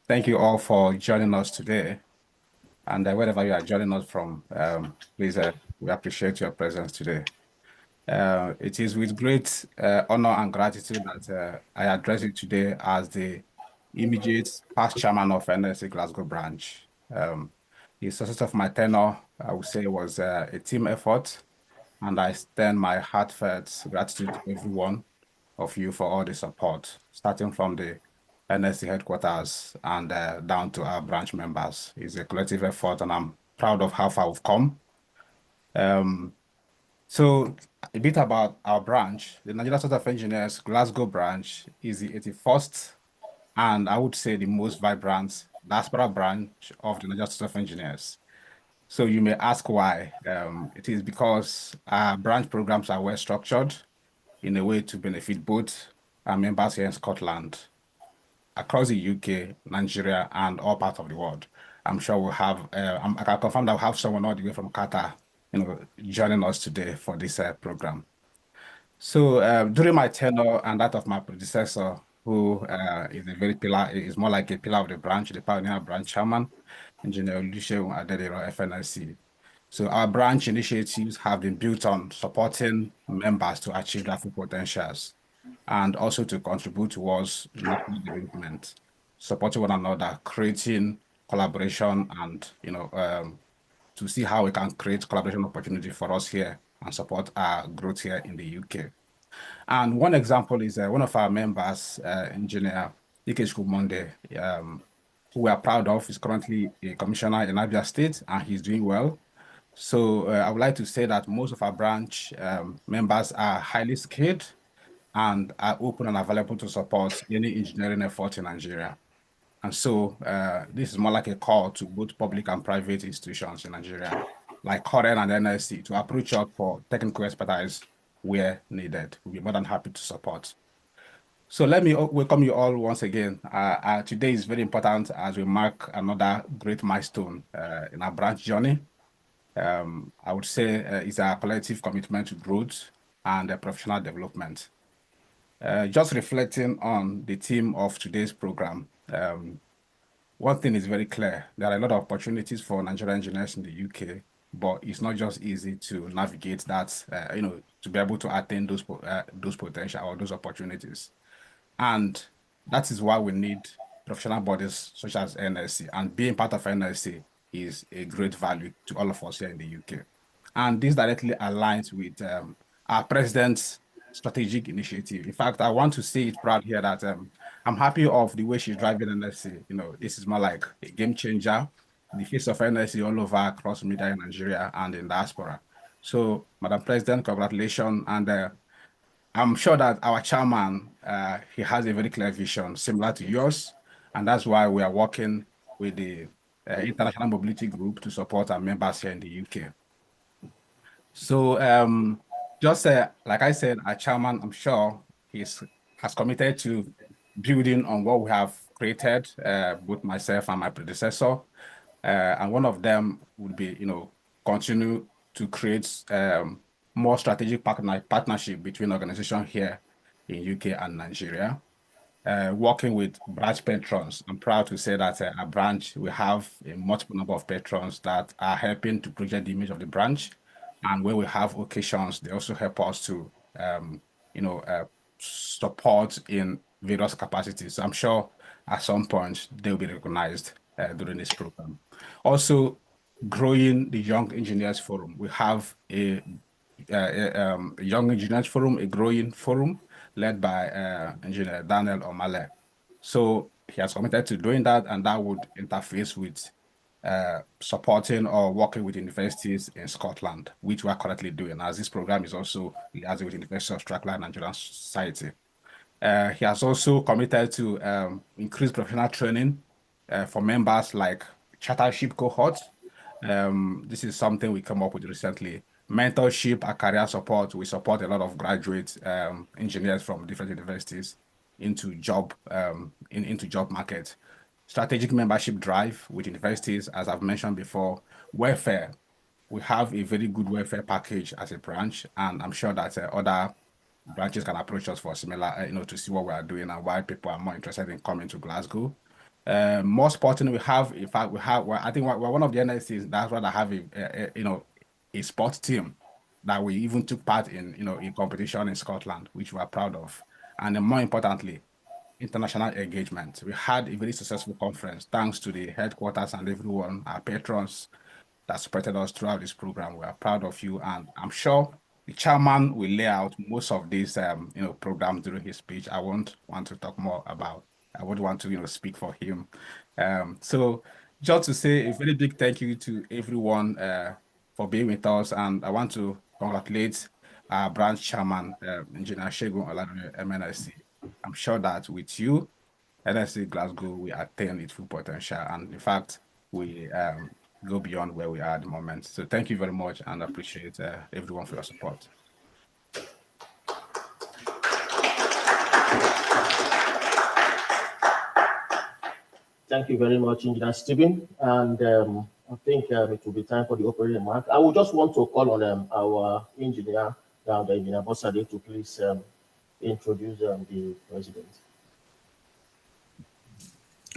Thank you all for joining us today. And wherever you are joining us from, please, we appreciate your presence today. It is with great honor and gratitude that I address you today as the immediate past chairman of NSC Glasgow branch. The success of my tenure, I would say, was a team effort, and I extend my heartfelt gratitude to everyone of you for all the support, starting from the NSC headquarters and down to our branch members. It's a collective effort, and I'm proud of how far we've come. Um, so a bit about our branch. The Nigerian Society of Engineers Glasgow branch is the 81st, and I would say the most vibrant diaspora branch of the Nigerian Society of Engineers. So you may ask why. It is because our branch programs are well structured in a way to benefit both our members here in Scotland, across the UK, Nigeria, and all parts of the world. I'm sure we'll have, I can confirm that we'll have someone all the way from Qatar, joining us today for this program. So during my tenure and that of my predecessor, who is a very pillar, is more like a pillar of the branch, the pioneer branch chairman, Engineer Olusegun Adediro, FNIC. So our branch initiatives have been built on supporting members to achieve their full potentials and also to contribute towards national development, supporting one another, creating collaboration, and to see how we can create collaboration opportunity for us here and support our growth here in the UK. And one example is one of our members, engineer Ikechukwu Monde, who we are proud of, is currently a commissioner in Abia State, and he's doing well. So I would like to say that most of our branch members are highly skilled and are open and available to support any engineering effort in Nigeria. And so this is more like a call to both public and private institutions in Nigeria, like Korean and NSC, to approach us for technical expertise where needed. We'll be more than happy to support. So let me welcome you all once again. Today is very important as we mark another great milestone in our branch journey. I would say it's a collective commitment to growth and professional development. Just reflecting on the theme of today's program, one thing is very clear. There are a lot of opportunities for Nigerian engineers in the UK, but it's not just easy to navigate that, to be able to attain those potential or those opportunities. And that is why we need professional bodies such as NSC, and being part of NSC is a great value to all of us here in the UK. And this directly aligns with our president's strategic initiative. In fact, I want to say it proud here that I'm happy of the way she's driving NSC. This is more like a game changer in the face of NSC all over across media in Nigeria and in diaspora. So, Madam President, congratulations. And I'm sure that our chairman, he has a very clear vision similar to yours. And that's why we are working with the International Mobility Group to support our members here in the UK. So just like I said, our chairman, I'm sure has committed to building on what we have created, both myself and my predecessor. And one of them would be, continue to create more strategic partnership between organizations here in UK and Nigeria. Working with branch patrons, I'm proud to say that our branch, we have a multiple number of patrons that are helping to project the image of the branch. And when we have occasions, they also help us to, support in various capacities. So I'm sure at some point they'll be recognized during this program. Also, growing the Young Engineers Forum. We have a Young Engineers Forum, a growing forum led by Engineer Daniel Omale. So he has committed to doing that, and that would interface with supporting or working with universities in Scotland, which we are currently doing, as this program is also liaising with University of Strathclyde Nigerian Society. He has also committed to increase professional training for members like chartership cohort. This is something we come up with recently. Mentorship and career support. We support a lot of graduate engineers from different universities into into job market. Strategic membership drive with universities, as I've mentioned before. Welfare. We have a very good welfare package as a branch, and I'm sure that other branches can approach us for similar, to see what we are doing and why people are more interested in coming to Glasgow. More sporting we have, in fact, I think we're one of the NSCs that's why I have a sports team that we even took part in, in competition in Scotland, which we're proud of. And then more importantly, international engagement. We had a very successful conference thanks to the headquarters and everyone, our patrons that supported us throughout this program. We are proud of you, and I'm sure the chairman will lay out most of these, programs during his speech. I won't want to talk more about. I would want to, speak for him. So just to say a very big thank you to everyone for being with us, and I want to congratulate our branch chairman, Engineer Shegun Oladunni, MNSC. I'm sure that with you, NSC Glasgow, we attain its full potential, and in fact, we go beyond where we are at the moment. So thank you very much, and I appreciate everyone for your support. Thank you very much, Engineer Stephen. And I think it will be time for the opening remark. I would just want to call on our engineer, the Engineer Bosade, to please introduce the president.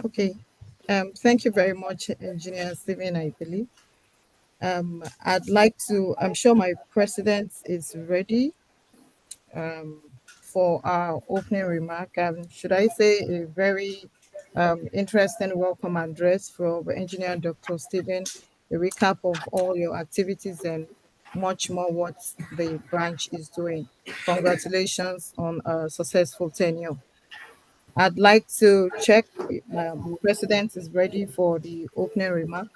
Okay. Thank you very much, Engineer Stephen, I believe. I'd like to, I'm sure my president is ready for our opening remark. Should I say a very interesting welcome address from Engineer Dr. Stephen, a recap of all your activities and much more what the branch is doing. Congratulations on a successful tenure. I'd like to check the president is ready for the opening remark.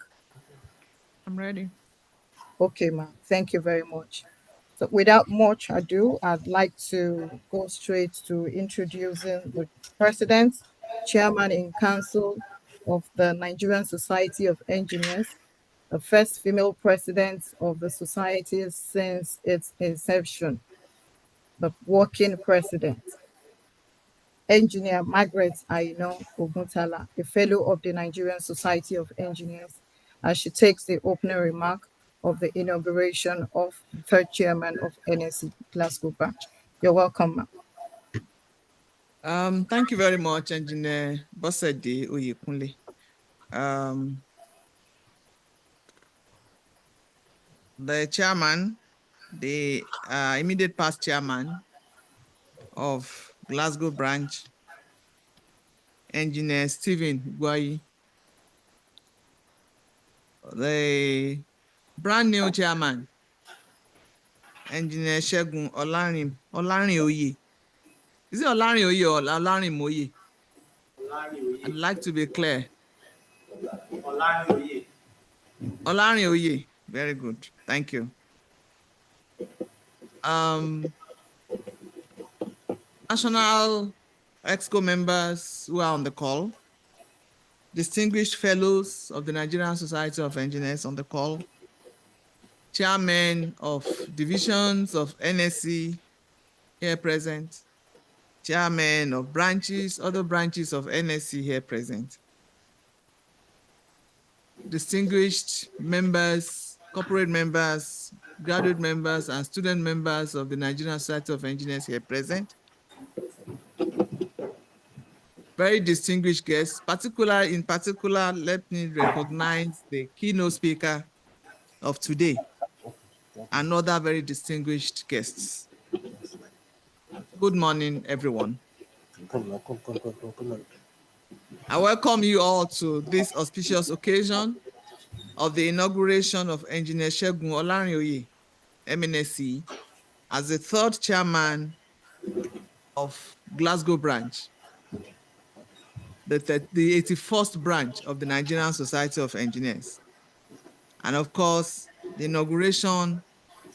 I'm ready. Okay, ma'am. Thank you very much. So without much ado, I'd like to go straight to introducing the president, chairman in council of the Nigerian Society of Engineers, the first female president of the society since its inception, the working president. Engineer Margaret Aino Oguntala, a fellow of the Nigerian Society of Engineers, as she takes the opening remark of the inauguration of the third chairman of NSC Glasgow branch. You're welcome, ma'am. Thank you very much, Engineer Bosede Oyekunle. The chairman, the immediate past chairman of Glasgow branch, Engineer Stephen Guayi, the brand new chairman, Engineer Shegun Olarin-Oye. Is it Olarin-Oye or Olarin-Moye? I'd like to be clear. Olarin-Oye. Very good. Thank you. National Excos members who are on the call, distinguished fellows of the Nigerian Society of Engineers on the call, chairmen of divisions of NSC here present, chairmen of branches, other branches of NSC here present, distinguished members, corporate members, graduate members, and student members of the Nigerian Society of Engineers here present, very distinguished guests, in particular, let me recognize the keynote speaker of today and other very distinguished guests. Good morning, everyone. I welcome you all to this auspicious occasion of the inauguration of Engineer Shegun Olarin-Oye, MNSC, as the third chairman of Glasgow branch, the 81st branch of the Nigerian Society of Engineers. And of course, the inauguration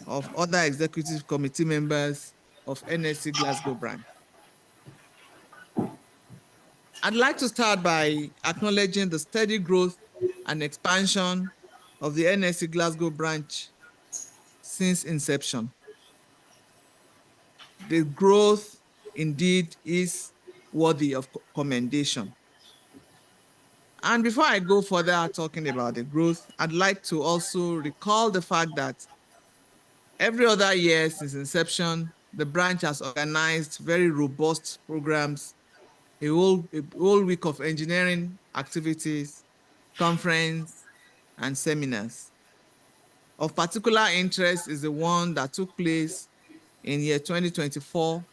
of other executive committee members of NSC Glasgow branch. I'd like to start by acknowledging the steady growth and expansion of the NSC Glasgow branch since inception. The growth indeed is worthy of commendation. And before I go further talking about the growth, I'd like to also recall the fact that every other year since inception, the branch has organized very robust programs, a whole week of engineering activities, conference, and seminars. Of particular interest is the one that took place in year 2024,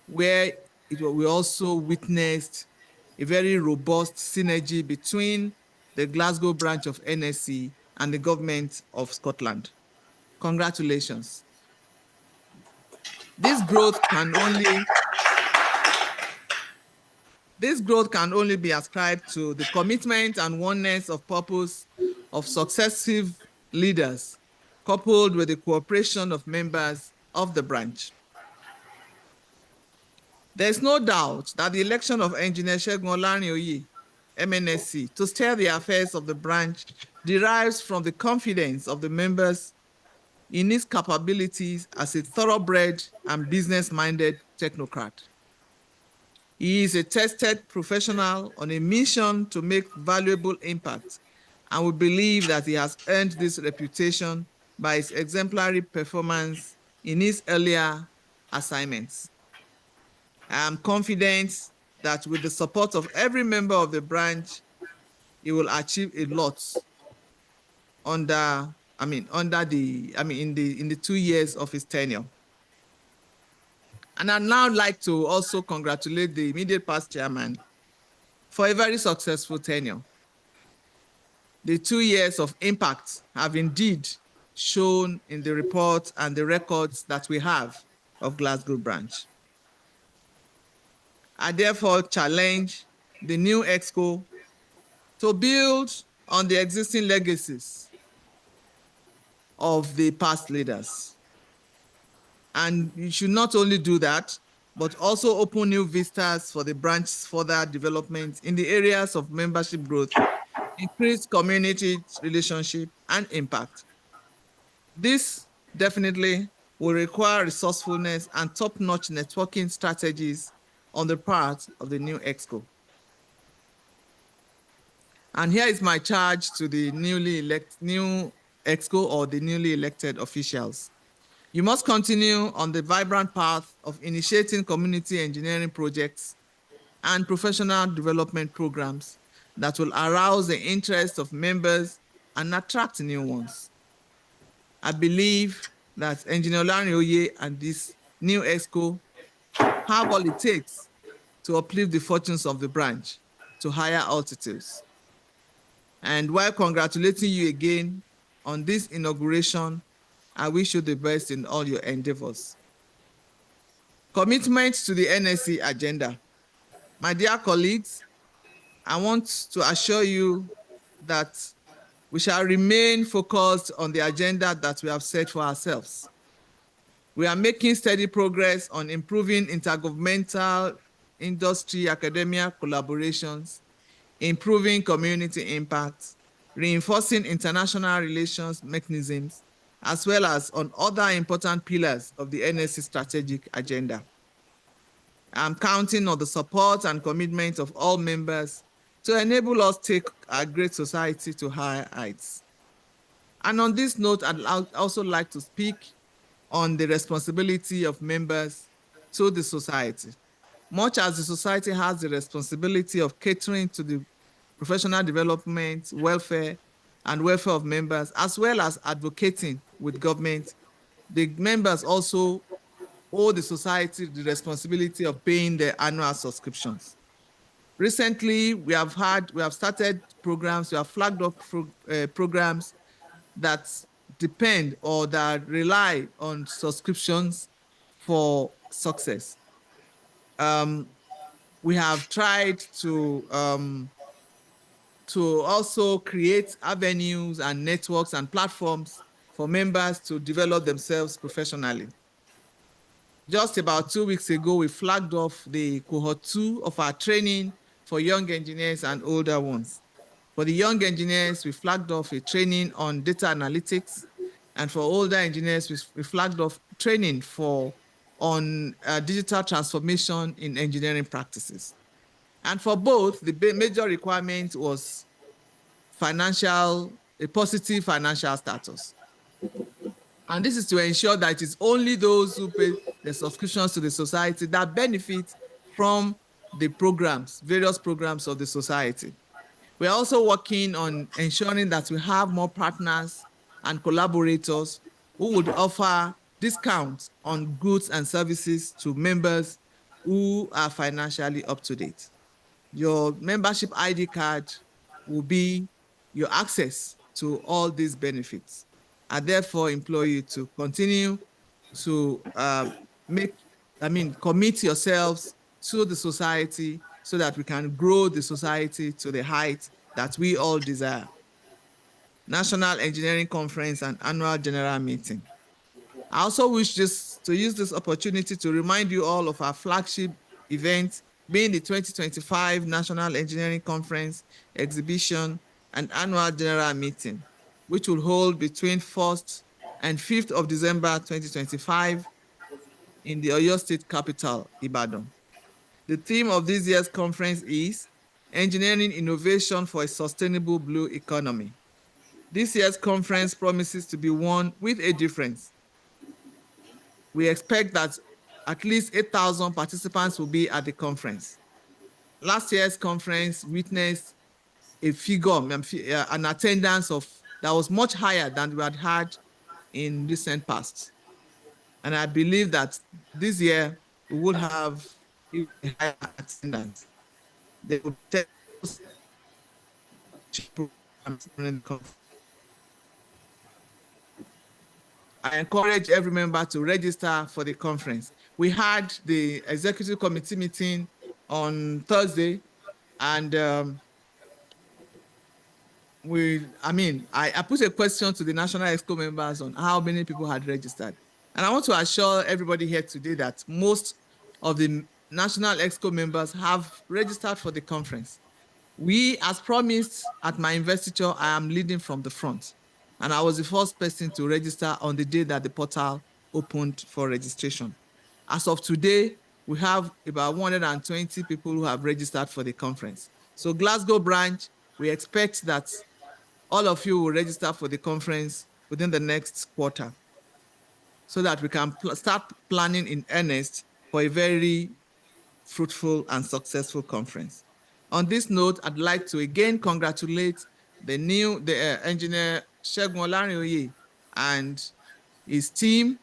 where we also witnessed a very robust synergy between the Glasgow branch of NSC and the government of Scotland. Congratulations. This growth can only be ascribed to the commitment and oneness of purpose of successive leaders, coupled with the cooperation of members of the branch. There is no doubt that the election of Engineer Segun Olarinoye, MNSC, to steer the affairs of the branch derives from the confidence of the members in his capabilities as a thoroughbred and business-minded technocrat. He is a tested professional on a mission to make valuable impact, and we believe that he has earned this reputation by his exemplary performance in his earlier assignments. I am confident that with the support of every member of the branch, he will achieve a lot in the 2 years of his tenure. And I'd now like to also congratulate the immediate past chairman for a very successful tenure. The 2 years of impact have indeed shown in the report and the records that we have of Glasgow branch. I therefore challenge the new Exco to build on the existing legacies of the past leaders. And you should not only do that, but also open new vistas for the branch's further development in the areas of membership growth, increased community relationship, and impact. This definitely will require resourcefulness and top-notch networking strategies on the part of the new Exco. And here is my charge to the new Exco or the newly elected officials. You must continue on the vibrant path of initiating community engineering projects and professional development programs that will arouse the interest of members and attract new ones. I believe that Engineer Olarinoye and this new Exco have all it takes to uplift the fortunes of the branch to higher altitudes. And while congratulating you again on this inauguration, I wish you the best in all your endeavors. Commitment to the NSC agenda. My dear colleagues, I want to assure you that we shall remain focused on the agenda that we have set for ourselves. We are making steady progress on improving intergovernmental industry academia collaborations, improving community impact, reinforcing international relations mechanisms, as well as on other important pillars of the NSC strategic agenda. I'm counting on the support and commitment of all members to enable us take our great society to higher heights. And on this note, I'd also like to speak on the responsibility of members to the society. Much as the society has the responsibility of catering to the professional development, welfare, and welfare of members, as well as advocating with government, the members also owe the society the responsibility of paying their annual subscriptions. Recently, we have started programs, we have flagged up programs that depend or that rely on subscriptions for success. We have tried to also create avenues and networks and platforms for members to develop themselves professionally. Just about 2 weeks ago, we flagged off the cohort 2 of our training for young engineers and older ones. For the young engineers, we flagged off a training on data analytics, and for older engineers, we flagged off training on digital transformation in engineering practices. And for both, the major requirement was a positive financial status. And this is to ensure that it is only those who pay the subscriptions to the society that benefit from the programs, various programs of the society. We're also working on ensuring that we have more partners and collaborators who would offer discounts on goods and services to members who are financially up to date. Your membership ID card will be your access to all these benefits. I therefore implore you to continue to commit yourselves to the society so that we can grow the society to the height that we all desire. National Engineering Conference and Annual General Meeting. I also wish to use this opportunity to remind you all of our flagship event, being the 2025 National Engineering Conference, Exhibition, and Annual General Meeting, which will hold between 1st and 5th of December 2025 in the Oyo State capital, Ibadan. The theme of this year's conference is Engineering Innovation for a Sustainable Blue Economy. This year's conference promises to be one with a difference. We expect that at least 8,000 participants will be at the conference. Last year's conference witnessed a figure, an attendance that was much higher than we had in recent past. And I believe that this year we will have a higher attendance. There will be programs during the conference. I encourage every member to register for the conference. We had the executive committee meeting on Thursday, and I put a question to the National Exco members on how many people had registered. And I want to assure everybody here today that most of the National Exco members have registered for the conference. We, as promised at my investiture, I am leading from the front. And I was the first person to register on the day that the portal opened for registration. As of today, we have about 120 people who have registered for the conference. So Glasgow branch, we expect that all of you will register for the conference within the next quarter so that we can start planning in earnest for a very fruitful and successful conference. On this note, I'd like to again congratulate the engineer Segun Olarinoye and his team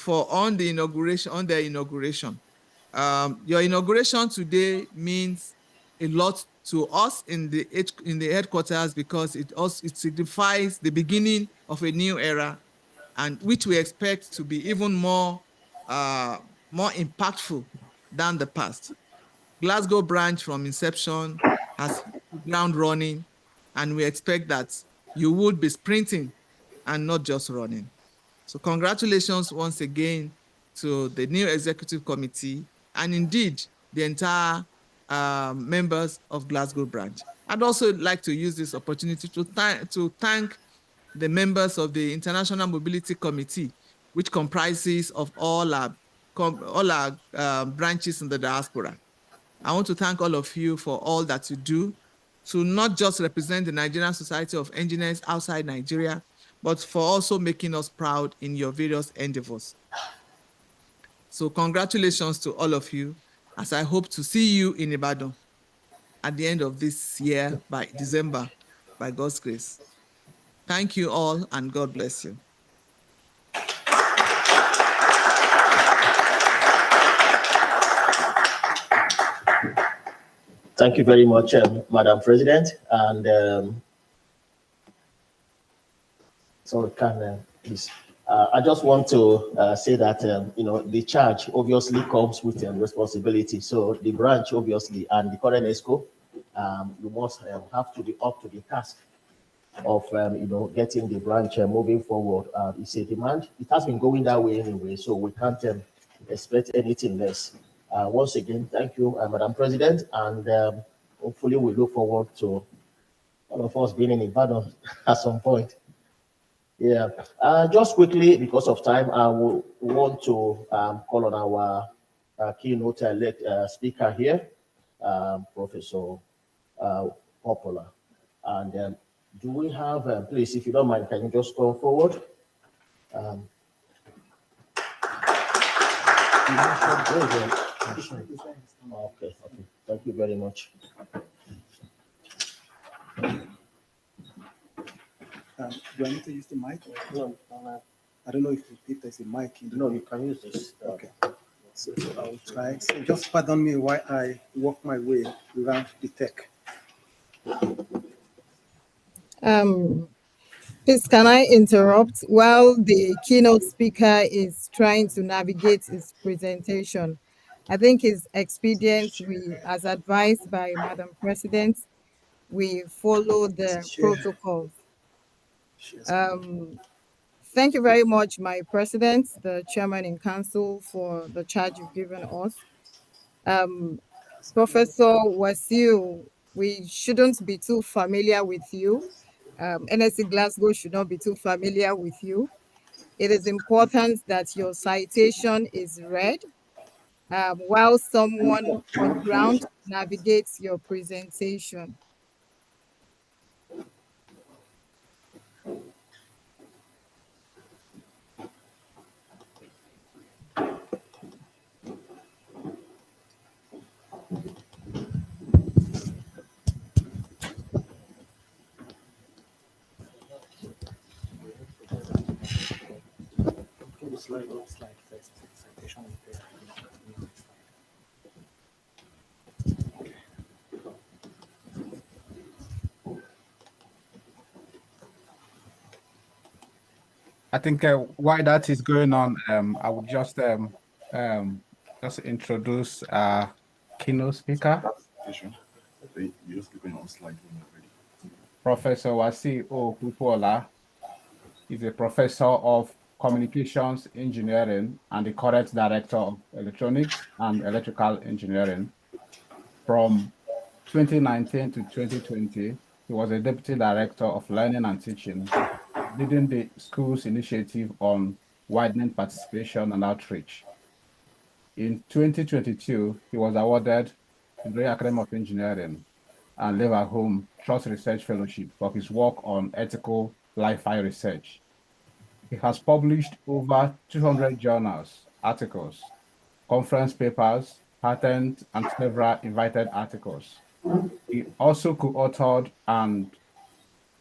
on their inauguration. Your inauguration today means a lot to us in the headquarters because it signifies the beginning of a new era, and which we expect to be even more impactful than the past. Glasgow branch from inception has hit the ground running, and we expect that you would be sprinting and not just running. So congratulations once again to the new executive committee and indeed the entire members of Glasgow branch. I'd also like to use this opportunity to thank the members of the International Mobility Committee, which comprises of all our branches in the diaspora. I want to thank all of you for all that you do to not just represent the Nigerian Society of Engineers outside Nigeria, but for also making us proud in your various endeavors. So congratulations to all of you, as I hope to see you in Ibadan at the end of this year by December, by God's grace. Thank you all, and God bless you. Thank you very much, Madam President. And please. I just want to say that the charge obviously comes with responsibility. So the branch obviously and the current ESCO, you must have to be up to the task of getting the branch moving forward. It's a demand. It has been going that way anyway, so we can't expect anything less. Once again, thank you, Madam President, and hopefully we look forward to all of us being in Ibadan at some point. Yeah, just quickly, because of time, I will want to call on our keynote speaker here, Professor Popola. And do we have, please, if you don't mind, can you just come forward? Okay, thank you very much. Do I need to use the mic? Or? No, I don't know if there's a mic in the no, you can use this. Okay. So I'll try. So just pardon me while I walk my way around the tech. Please, can I interrupt while the keynote speaker is trying to navigate his presentation? I think it's expedient we, as advised by Madam President, we follow the protocols. Thank you very much, my president, the chairman in council, for the charge you've given us. Professor Wasiu, we shouldn't be too familiar with you. NSC Glasgow should not be too familiar with you. It is important that your citation is read while someone on ground navigates your presentation. I think while that is going on, I would just introduce our keynote speaker, Professor Wasiu Pupola. He's a professor of communications engineering and the current director of electronics and electrical engineering. From 2019 to 2020, he was a deputy director of learning and teaching, leading the school's initiative on widening participation and outreach. In 2022, he was awarded the Royal Academy of Engineering and Leverhulme Trust Research Fellowship for his work on ethical Li-Fi research. He has published over 200 journals, articles, conference papers, patents, and several invited articles. He also co-authored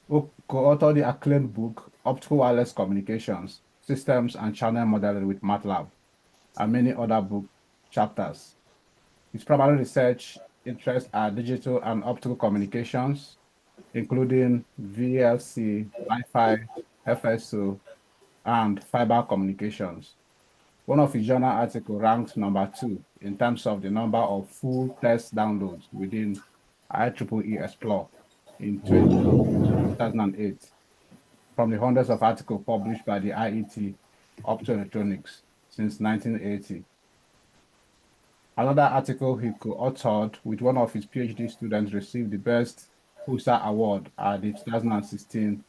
the acclaimed book, Optical Wireless Communications, Systems and Channel Modeling with MATLAB, and many other book chapters. His primary research interests are digital and optical communications, including VLC, Wi-Fi, FSO, and fiber communications. One of his journal articles ranked number 2 in terms of the number of full text downloads within IEEE Explore in 2008, from the hundreds of articles published by the IET Optoelectronics since 1980. Another article he co-authored with one of his PhD students received the Best Poster Award at the 2016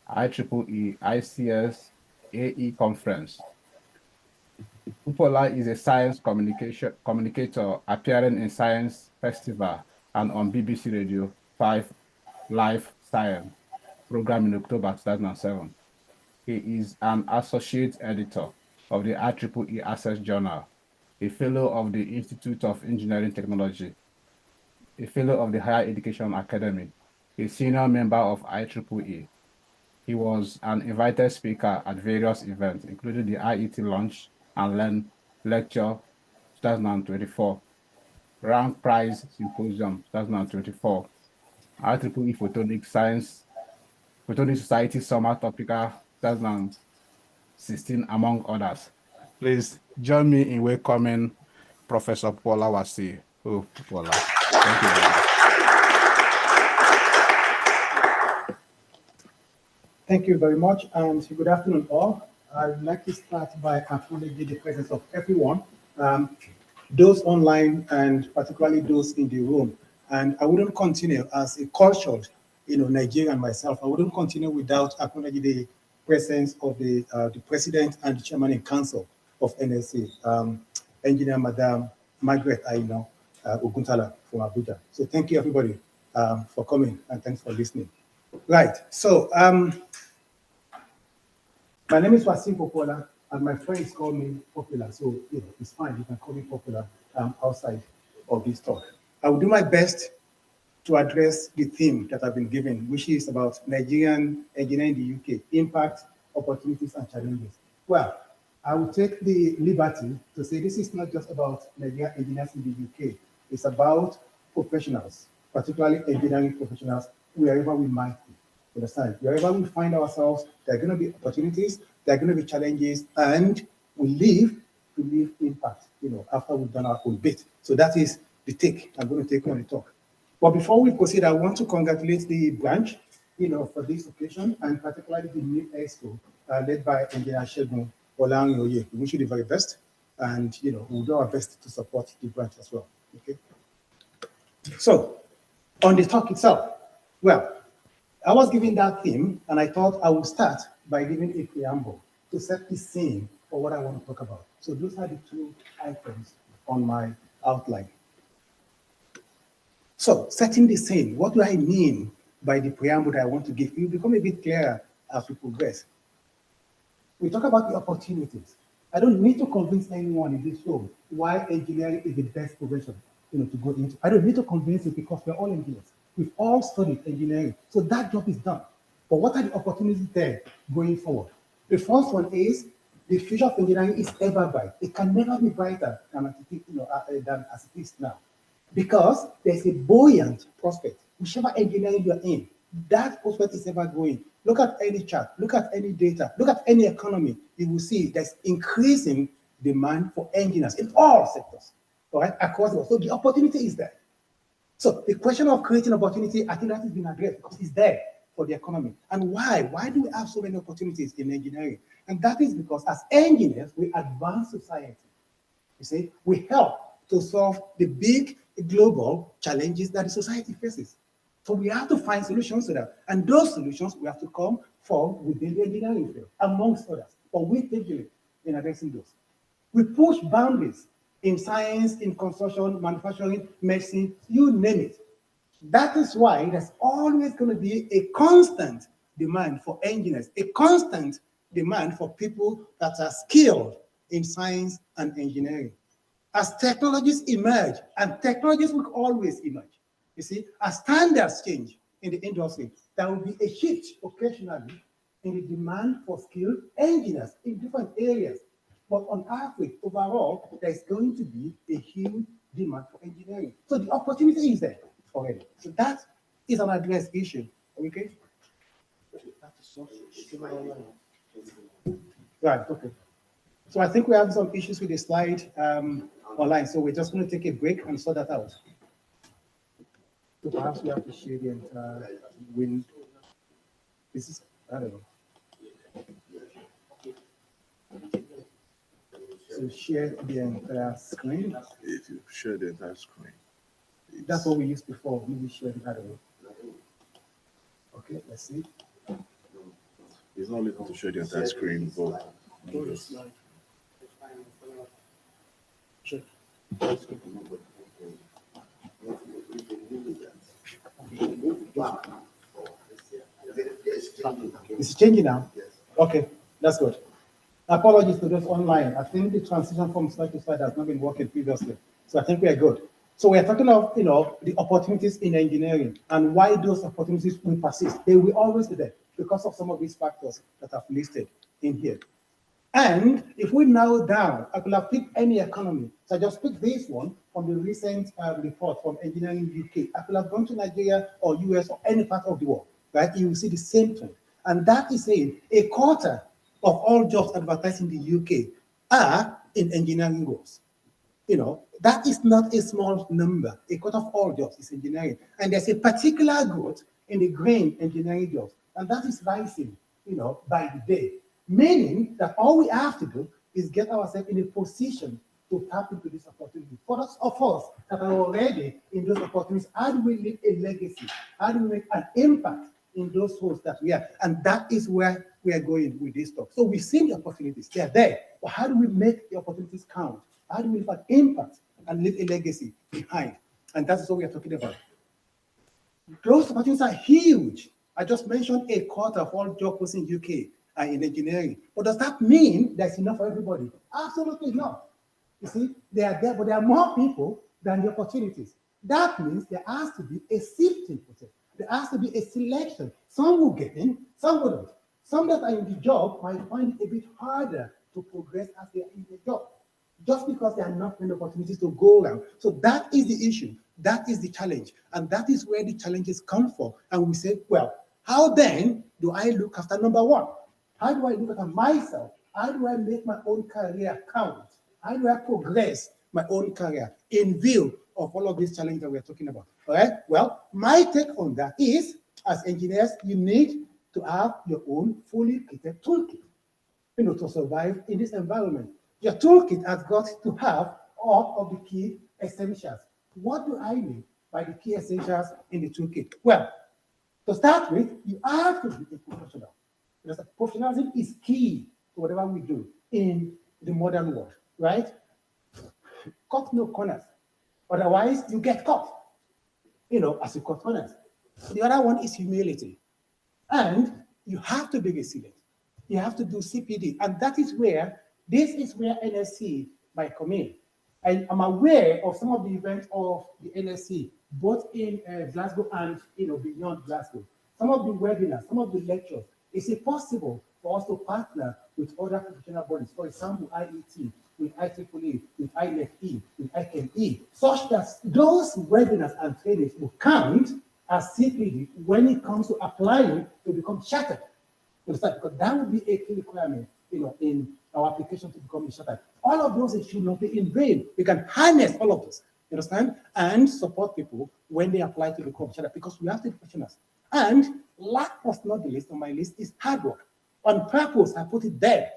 IEEE ICS AE Conference. Pupola is a science communicator appearing in Science Festival and on BBC Radio 5 Live Science program in October 2007. He is an associate editor of the IEEE Access Journal, a fellow of the Institute of Engineering Technology, a fellow of the Higher Education Academy, a senior member of IEEE. He was an invited speaker at various events, including the IET Launch and Learn Lecture 2024, Rank Prize Symposium 2024, IEEE Photonic Society Summer Topical 2016, among others. Please join me in welcoming Professor Pupola Wasiu Pupola. Thank you very much. Thank you very much, and good afternoon all. I would like to start by acknowledging the presence of everyone, those online and particularly those in the room. And I wouldn't continue as a cultured, Nigerian myself. I wouldn't continue without acknowledging the presence of the president and the chairman in council of NSC, Engineer Madam Margaret Aino Oguntala from Abuja. So thank you everybody for coming, and thanks for listening. Right, so my name is Wasiu Pupola, and my friends call me Popular, so it's fine, you can call me Popular outside of this talk. I will do my best to address the theme that I've been given, which is about Nigerian engineering in the UK, impact, opportunities, and challenges. Well, I will take the liberty to say this is not just about Nigerian engineers in the UK. It's about professionals, particularly engineering professionals, wherever we might be. Understand? Wherever we find ourselves, there are going to be opportunities, there are going to be challenges, and we live to leave impact, after we've done our own bit. So that is the take I'm going to take on the talk. But before we proceed, I want to congratulate the branch, for this occasion, and particularly the new Exco, led by Engineer Segun Olanyoye. We wish you the very best, and we'll do our best to support the branch as well. Okay. So, on the talk itself, well, I was given that theme, and I thought I would start by giving a preamble to set the scene for what I want to talk about. So those are the two items on my outline. So, setting the scene, what do I mean by the preamble that I want to give? It will become a bit clearer as we progress. We talk about the opportunities. I don't need to convince anyone in this room why engineering is the best profession, to go into. I don't need to convince you because we're all engineers. We've all studied engineering, so that job is done. But what are the opportunities there going forward? The first one is the future of engineering is ever bright. It can never be brighter than as it is now, because there's a buoyant prospect. Whichever engineering you're in, that prospect is ever growing. Look at any chart, look at any data, look at any economy. You will see there's increasing demand for engineers in all sectors, all right, across the world. So the opportunity is there. So the question of creating opportunity, I think that has been addressed because it's there for the economy. And why? Why do we have so many opportunities in engineering? And that is because as engineers, we advance society. You see, we help to solve the big global challenges that the society faces. So we have to find solutions to that. And those solutions we have to come from within the engineering field, amongst others. But we're vigilant in addressing those. We push boundaries in science, in construction, manufacturing, medicine, you name it. That is why there's always going to be a constant demand for engineers, a constant demand for people that are skilled in science and engineering. As technologies emerge, and technologies will always emerge, you see, as standards change in the industry, there will be a shift occasionally in the demand for skilled engineers in different areas. But on average, overall, there's going to be a huge demand for engineering. So the opportunity is there already. So that is an addressed issue. Okay? Right, okay. So I think we have some issues with the slide online. So we're just going to take a break and sort that out. So perhaps we have to share the entire window. This is, I don't know. So share the entire screen. If you share the entire screen. That's what we used before. Maybe share the other way. Okay, let's see. It's not looking to share the entire screen, but Sure. It's changing now? Okay, that's good. Apologies to those online. I think the transition from slide to slide has not been working previously. So I think we are good. So we're talking of, the opportunities in engineering and why those opportunities will persist. They will always be there because of some of these factors that I've listed in here. And if we narrow down, I could have picked any economy. So I just picked this one from the recent report from Engineering UK. I could have gone to Nigeria or US or any part of the world, right? You will see the same thing. And that is saying a quarter of all jobs advertised in the UK are in engineering roles. That is not a small number. A quarter of all jobs is engineering. And there's a particular growth in the grain engineering jobs. And that is rising, by the day. Meaning that all we have to do is get ourselves in a position to tap into this opportunity. For those of us that are already in those opportunities, how do we leave a legacy? How do we make an impact in those roles that we are? And that is where we are going with this talk. So we've seen the opportunities, they are there. But how do we make the opportunities count? How do we leave an impact and leave a legacy behind? And that's what we are talking about. Those opportunities are huge. I just mentioned a quarter of all job posts in UK are in engineering. But does that mean there's enough for everybody? Absolutely not. You see, they are there, but there are more people than the opportunities. That means there has to be a sifting process. There has to be a selection. Some will get in, some wouldn't. Some that are in the job might find it a bit harder to progress as they are in the job, just because there are not many opportunities to go around. So that is the issue. That is the challenge. And that is where the challenges come from. And we say, well, how then do I look after number one? How do I look after myself? How do I make my own career count? How do I progress my own career in view of all of these challenges that we're talking about? All right. Well, my take on that is, as engineers, you need to have your own fully kitted toolkit, to survive in this environment. Your toolkit has got to have all of the key essentials. What do I mean by the key essentials in the toolkit? Well, to start with, you have to be a professional. Because professionalism is key to whatever we do in the modern world, right? Cut no corners. Otherwise, you get caught, as you cut corners. The other one is humility. And you have to be resilient. You have to do CPD. And this is where NSC might come in. And I'm aware of some of the events of the NSC, both in Glasgow and beyond Glasgow. Some of the webinars, some of the lectures. Is it possible for us to partner with other professional bodies, for example, IET, with IEEE, with INFE, with ICANE, such that those webinars and trainings will count as CPD when it comes to applying to become chartered? Because that would be a key requirement, in our application to become a chartered. All of those should not be in vain. We can harness all of this, and support people when they apply to become chartered, because we have to be professionals. And last but not the least on my list is hard work. On purpose, I put it there,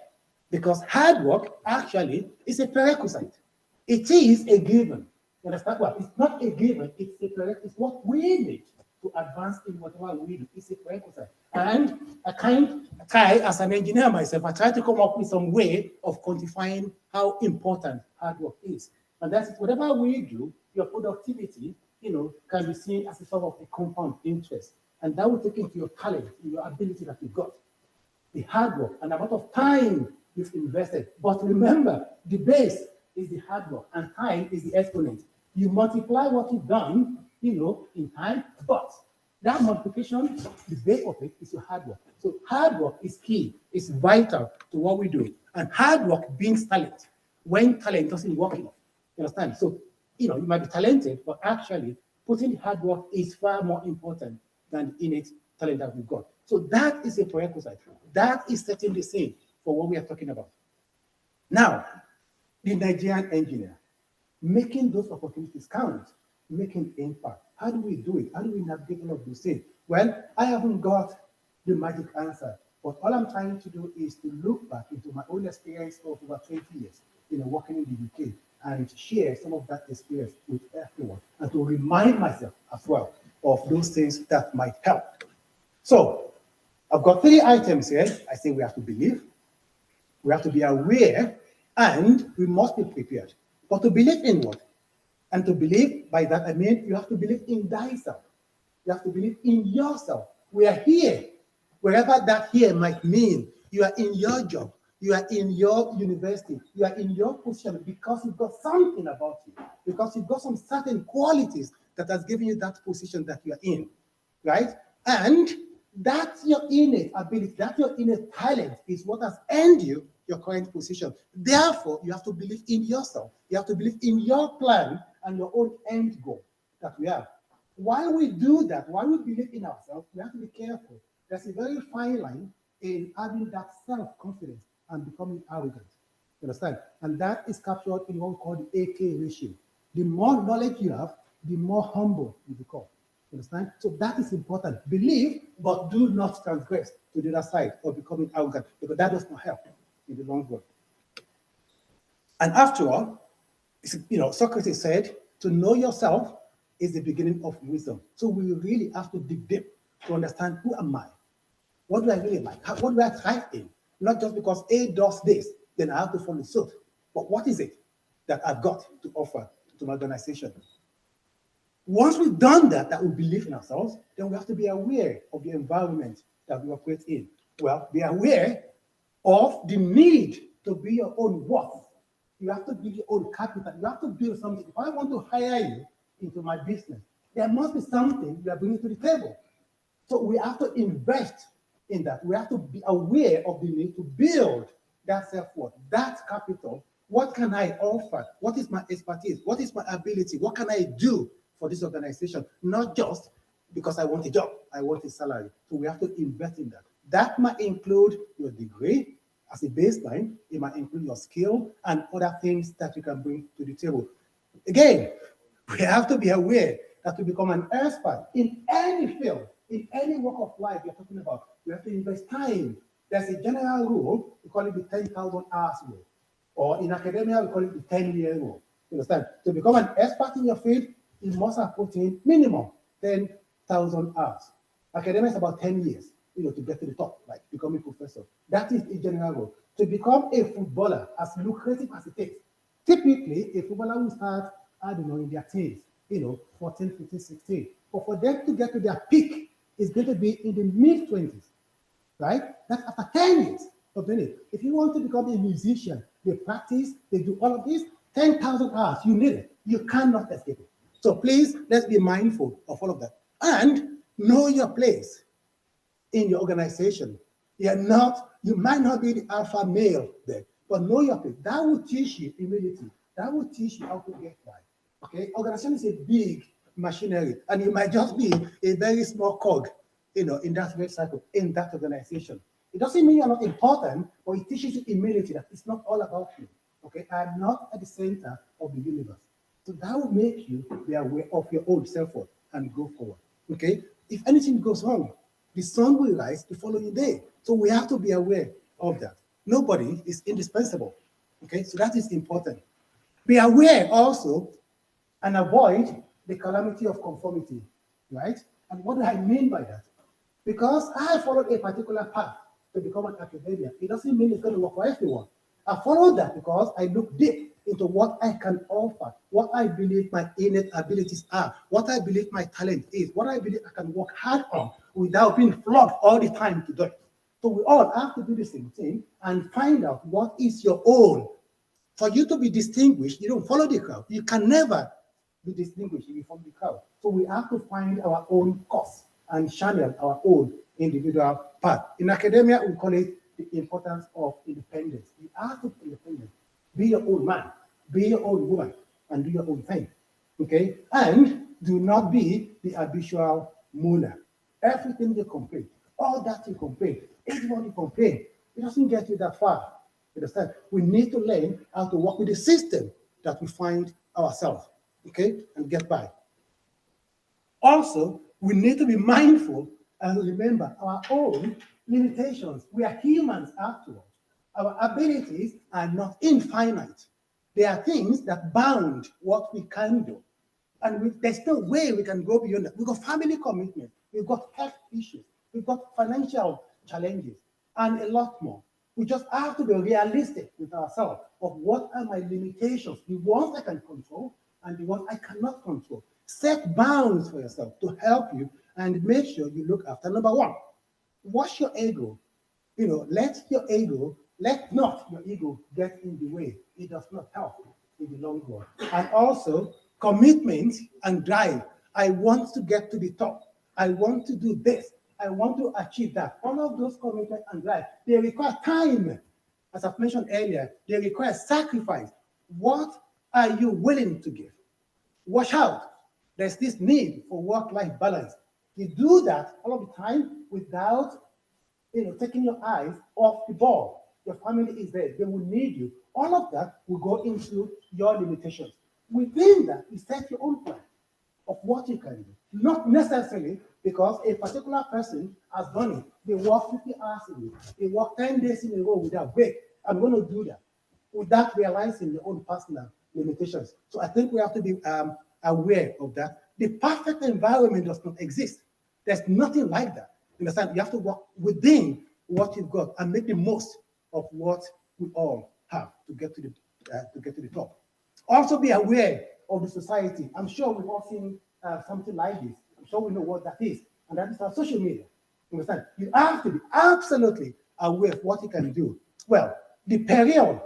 because hard work actually is a prerequisite. It is a given. You understand? Well, it's not a given, it's a prerequisite. It's what we need to advance in whatever we do. It's a prerequisite. And as an engineer myself, I try to come up with some way of quantifying how important hard work is. And that's whatever we do, your productivity, can be seen as a sort of a compound interest. And that will take into your talent, your ability that you've got, the hard work, and the amount of time you've invested. But remember, the base is the hard work, and time is the exponent. You multiply what you've done, in time, but that multiplication, the base of it is your hard work. So hard work is key, it's vital to what we do. And hard work brings talent when talent doesn't work enough. You understand? So, you might be talented, but actually putting hard work is far more important than the innate talent that we've got. So that is a prerequisite. That is setting the scene for what we are talking about. Now, the Nigerian engineer, making those opportunities count, making impact. How do we do it? How do we navigate all of those things? Well, I haven't got the magic answer, but all I'm trying to do is to look back into my own experience of over 20 years, working in the UK, and share some of that experience with everyone, and to remind myself as well of those things that might help. So I've got 3 items here. I say we have to believe, we have to be aware, and we must be prepared. But to believe in what? And to believe, by that I mean you have to believe in thyself. You have to believe in yourself. We are here, wherever that here might mean. You are in your job. You are in your university. You are in your position because you've got something about you, because you've got some certain qualities that has given you that position that you are in, right? And that's your innate ability, that's your innate talent is what has earned you your current position. Therefore, you have to believe in yourself. You have to believe in your plan and your own end goal that we have. While we do that, while we believe in ourselves, we have to be careful. There's a very fine line in having that self-confidence and becoming arrogant. You understand? And that is captured in what we call the AK ratio. The more knowledge you have, the more humble you become. You understand? So that is important. Believe, but do not transgress to the other side of becoming arrogant, because that does not help in the long run. And after all, Socrates said, to know yourself is the beginning of wisdom. So we really have to dig deep to understand, who am I? What do I really like? What do I thrive in? Not just because A does this, then I have to follow suit. But what is it that I've got to offer to my organization? Once we've done that we believe in ourselves, then we have to be aware of the environment that we operate in. Well, be aware of the need to be your own worth. You have to build your own capital. You have to build something. If I want to hire you, into my business. There must be something you are bringing to the table. So we have to invest in that. We have to be aware of the need to build that self-worth, that capital. What can I offer? What is my expertise? What is my ability? What can I do for this organization? Not just because I want a job, I want a salary. So we have to invest in that. That might include your degree as a baseline. It might include your skill and other things that you can bring to the table. Again, we have to be aware that to become an expert in any field, in any walk of life you're talking about, you have to invest time. There's a general rule, we call it the 10,000 hours rule. Or in academia, we call it the 10-year rule. You understand? To become an expert in your field, you must have put in minimum 10,000 hours. Academia is about 10 years, to get to the top, like becoming a professor. That is a general rule. To become a footballer, as lucrative as it is, typically a footballer will start, in their teens, 14, 15, 16. But for them to get to their peak, it's going to be in the mid-20s, right? That's after 10 years of doing it. If you want to become a musician, they practice, they do all of this, 10,000 hours, you need it. You cannot escape it. So please, let's be mindful of all of that. And know your place in your organization. You might not be the alpha male there, but know your place. That will teach you humility. That will teach you how to get by. Okay, organization is a big machinery, and you might just be a very small cog, in that red cycle, in that organization. It doesn't mean you're not important, but it teaches you humility that it's not all about you. Okay, I'm not at the center of the universe. So that will make you be aware of your own self-worth and go forward. Okay, if anything goes wrong, the sun will rise the following day. So we have to be aware of that. Nobody is indispensable. Okay, so that is important. Be aware also and avoid the calamity of conformity, right? And what do I mean by that? Because I followed a particular path to become an academician, it doesn't mean it's going to work for everyone. I followed that because I look deep into what I can offer, what I believe my innate abilities are, what I believe my talent is, what I believe I can work hard on without being flogged all the time to do it. So we all have to do the same thing and find out what is your own. For you to be distinguished, you don't follow the crowd. You can never be distinguished from the crowd. So we have to find our own course and channel our own individual path. In academia, we call it the importance of independence. You have to be independent. Be your own man, be your own woman, and do your own thing. Okay? And do not be the habitual moaner. Everything you complain, all that you complain, everyone you complain, it doesn't get you that far. You understand? We need to learn how to work with the system that we find ourselves, okay, and get by. Also, we need to be mindful and remember our own limitations. We are humans after all. Our abilities are not infinite. There are things that bound what we can do. And there's no way we can go beyond that. We've got family commitment, we've got health issues, we've got financial challenges, and a lot more. We just have to be realistic with ourselves of what are my limitations, the ones I can control and the ones I cannot control. Set bounds for yourself to help you and make sure you look after number one. Watch your ego. Let not your ego get in the way. It does not help in the long run. And also, commitment and drive. I want to get to the top. I want to do this. I want to achieve that. All of those commitment and drive, they require time. As I've mentioned earlier, they require sacrifice. What are you willing to give? Watch out. There's this need for work-life balance. You do that all of the time without taking your eyes off the ball. Your family is there. They will need you. All of that will go into your limitations. Within that, you set your own plan of what you can do. Not necessarily because a particular person has done it. They work 50 hours a week. They work 10 days in a row without break. I'm going to do that without realizing their own personal limitations. So I think we have to be aware of that. The perfect environment does not exist. There's nothing like that. You understand? You have to work within what you've got and make the most of what we all have to get to the top. Also be aware of the society. I'm sure we've all seen something like this. I'm sure we know what that is. And that is our social media. You understand? You have to be absolutely aware of what you can do. Well, the peril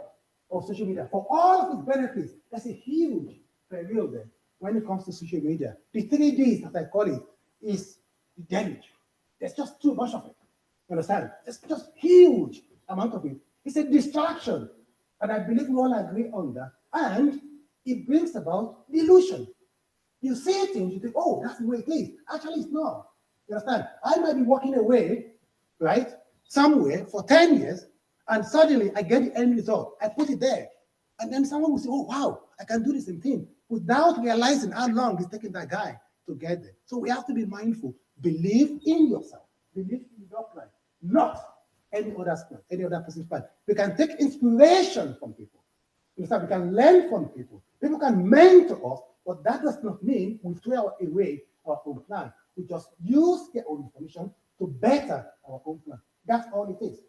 of social media, for all of its benefits, there's a huge peril there. when it comes to social media. The 3Ds, as I call it, is the damage. There's just too much of it. You understand? It's just huge amount of it. It's a distraction. And I believe we all agree on that. And it brings about delusion. You see things, you think, oh, that's the way it is. Actually, it's not. You understand? I might be walking away, right, somewhere for 10 years, and suddenly I get the end result. I put it there. And then someone will say, oh, wow, I can do the same thing without realizing how long it's taking that guy to get there. So we have to be mindful. Believe in yourself. Believe in your plan, not any other plan, any other person's plan. We can take inspiration from people. We can learn from people. People can mentor us, but that does not mean we throw away our own plan. We just use their own information to better our own plan. That's all it is.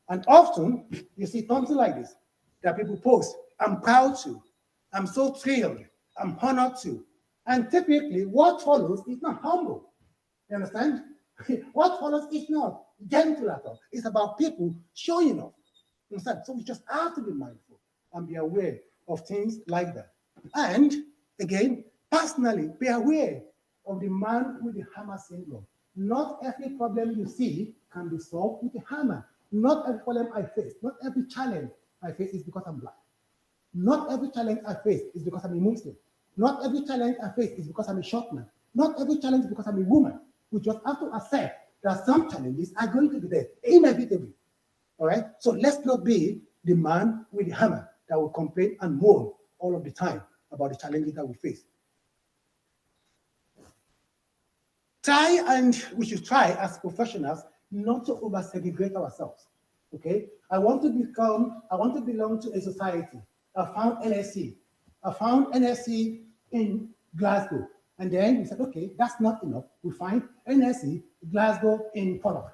And often, you see something like this, that people post, I'm proud to, I'm so thrilled, I'm honored to. And typically, what follows is not humble. You understand? What follows is not gentle at all. It's about people showing off. You understand? So we just have to be mindful and be aware of things like that. And again, personally, be aware of the man with the hammer syndrome. Not every problem you see can be solved with a hammer. Not every problem I face, not every challenge I face is because I'm black. Not every challenge I face is because I'm a Muslim. Not every challenge I face is because I'm a short man. Not every challenge is because I'm a woman. We just have to accept that some challenges are going to be there, inevitably. All right? So let's not be the man with the hammer that will complain and moan all of the time about the challenges that we face. We should try as professionals not to over-segregate ourselves. Okay? I want to belong to a society. I found NSC. I found NSC in Glasgow. And then we said, okay, that's not enough. We find NSC Glasgow in Pollock.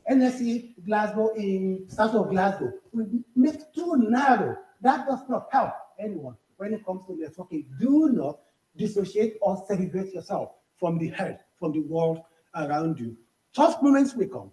NSC Glasgow in south of Glasgow. We make too narrow. That does not help anyone when it comes to networking. Do not dissociate or segregate yourself from the head, from the world around you. Tough moments will come.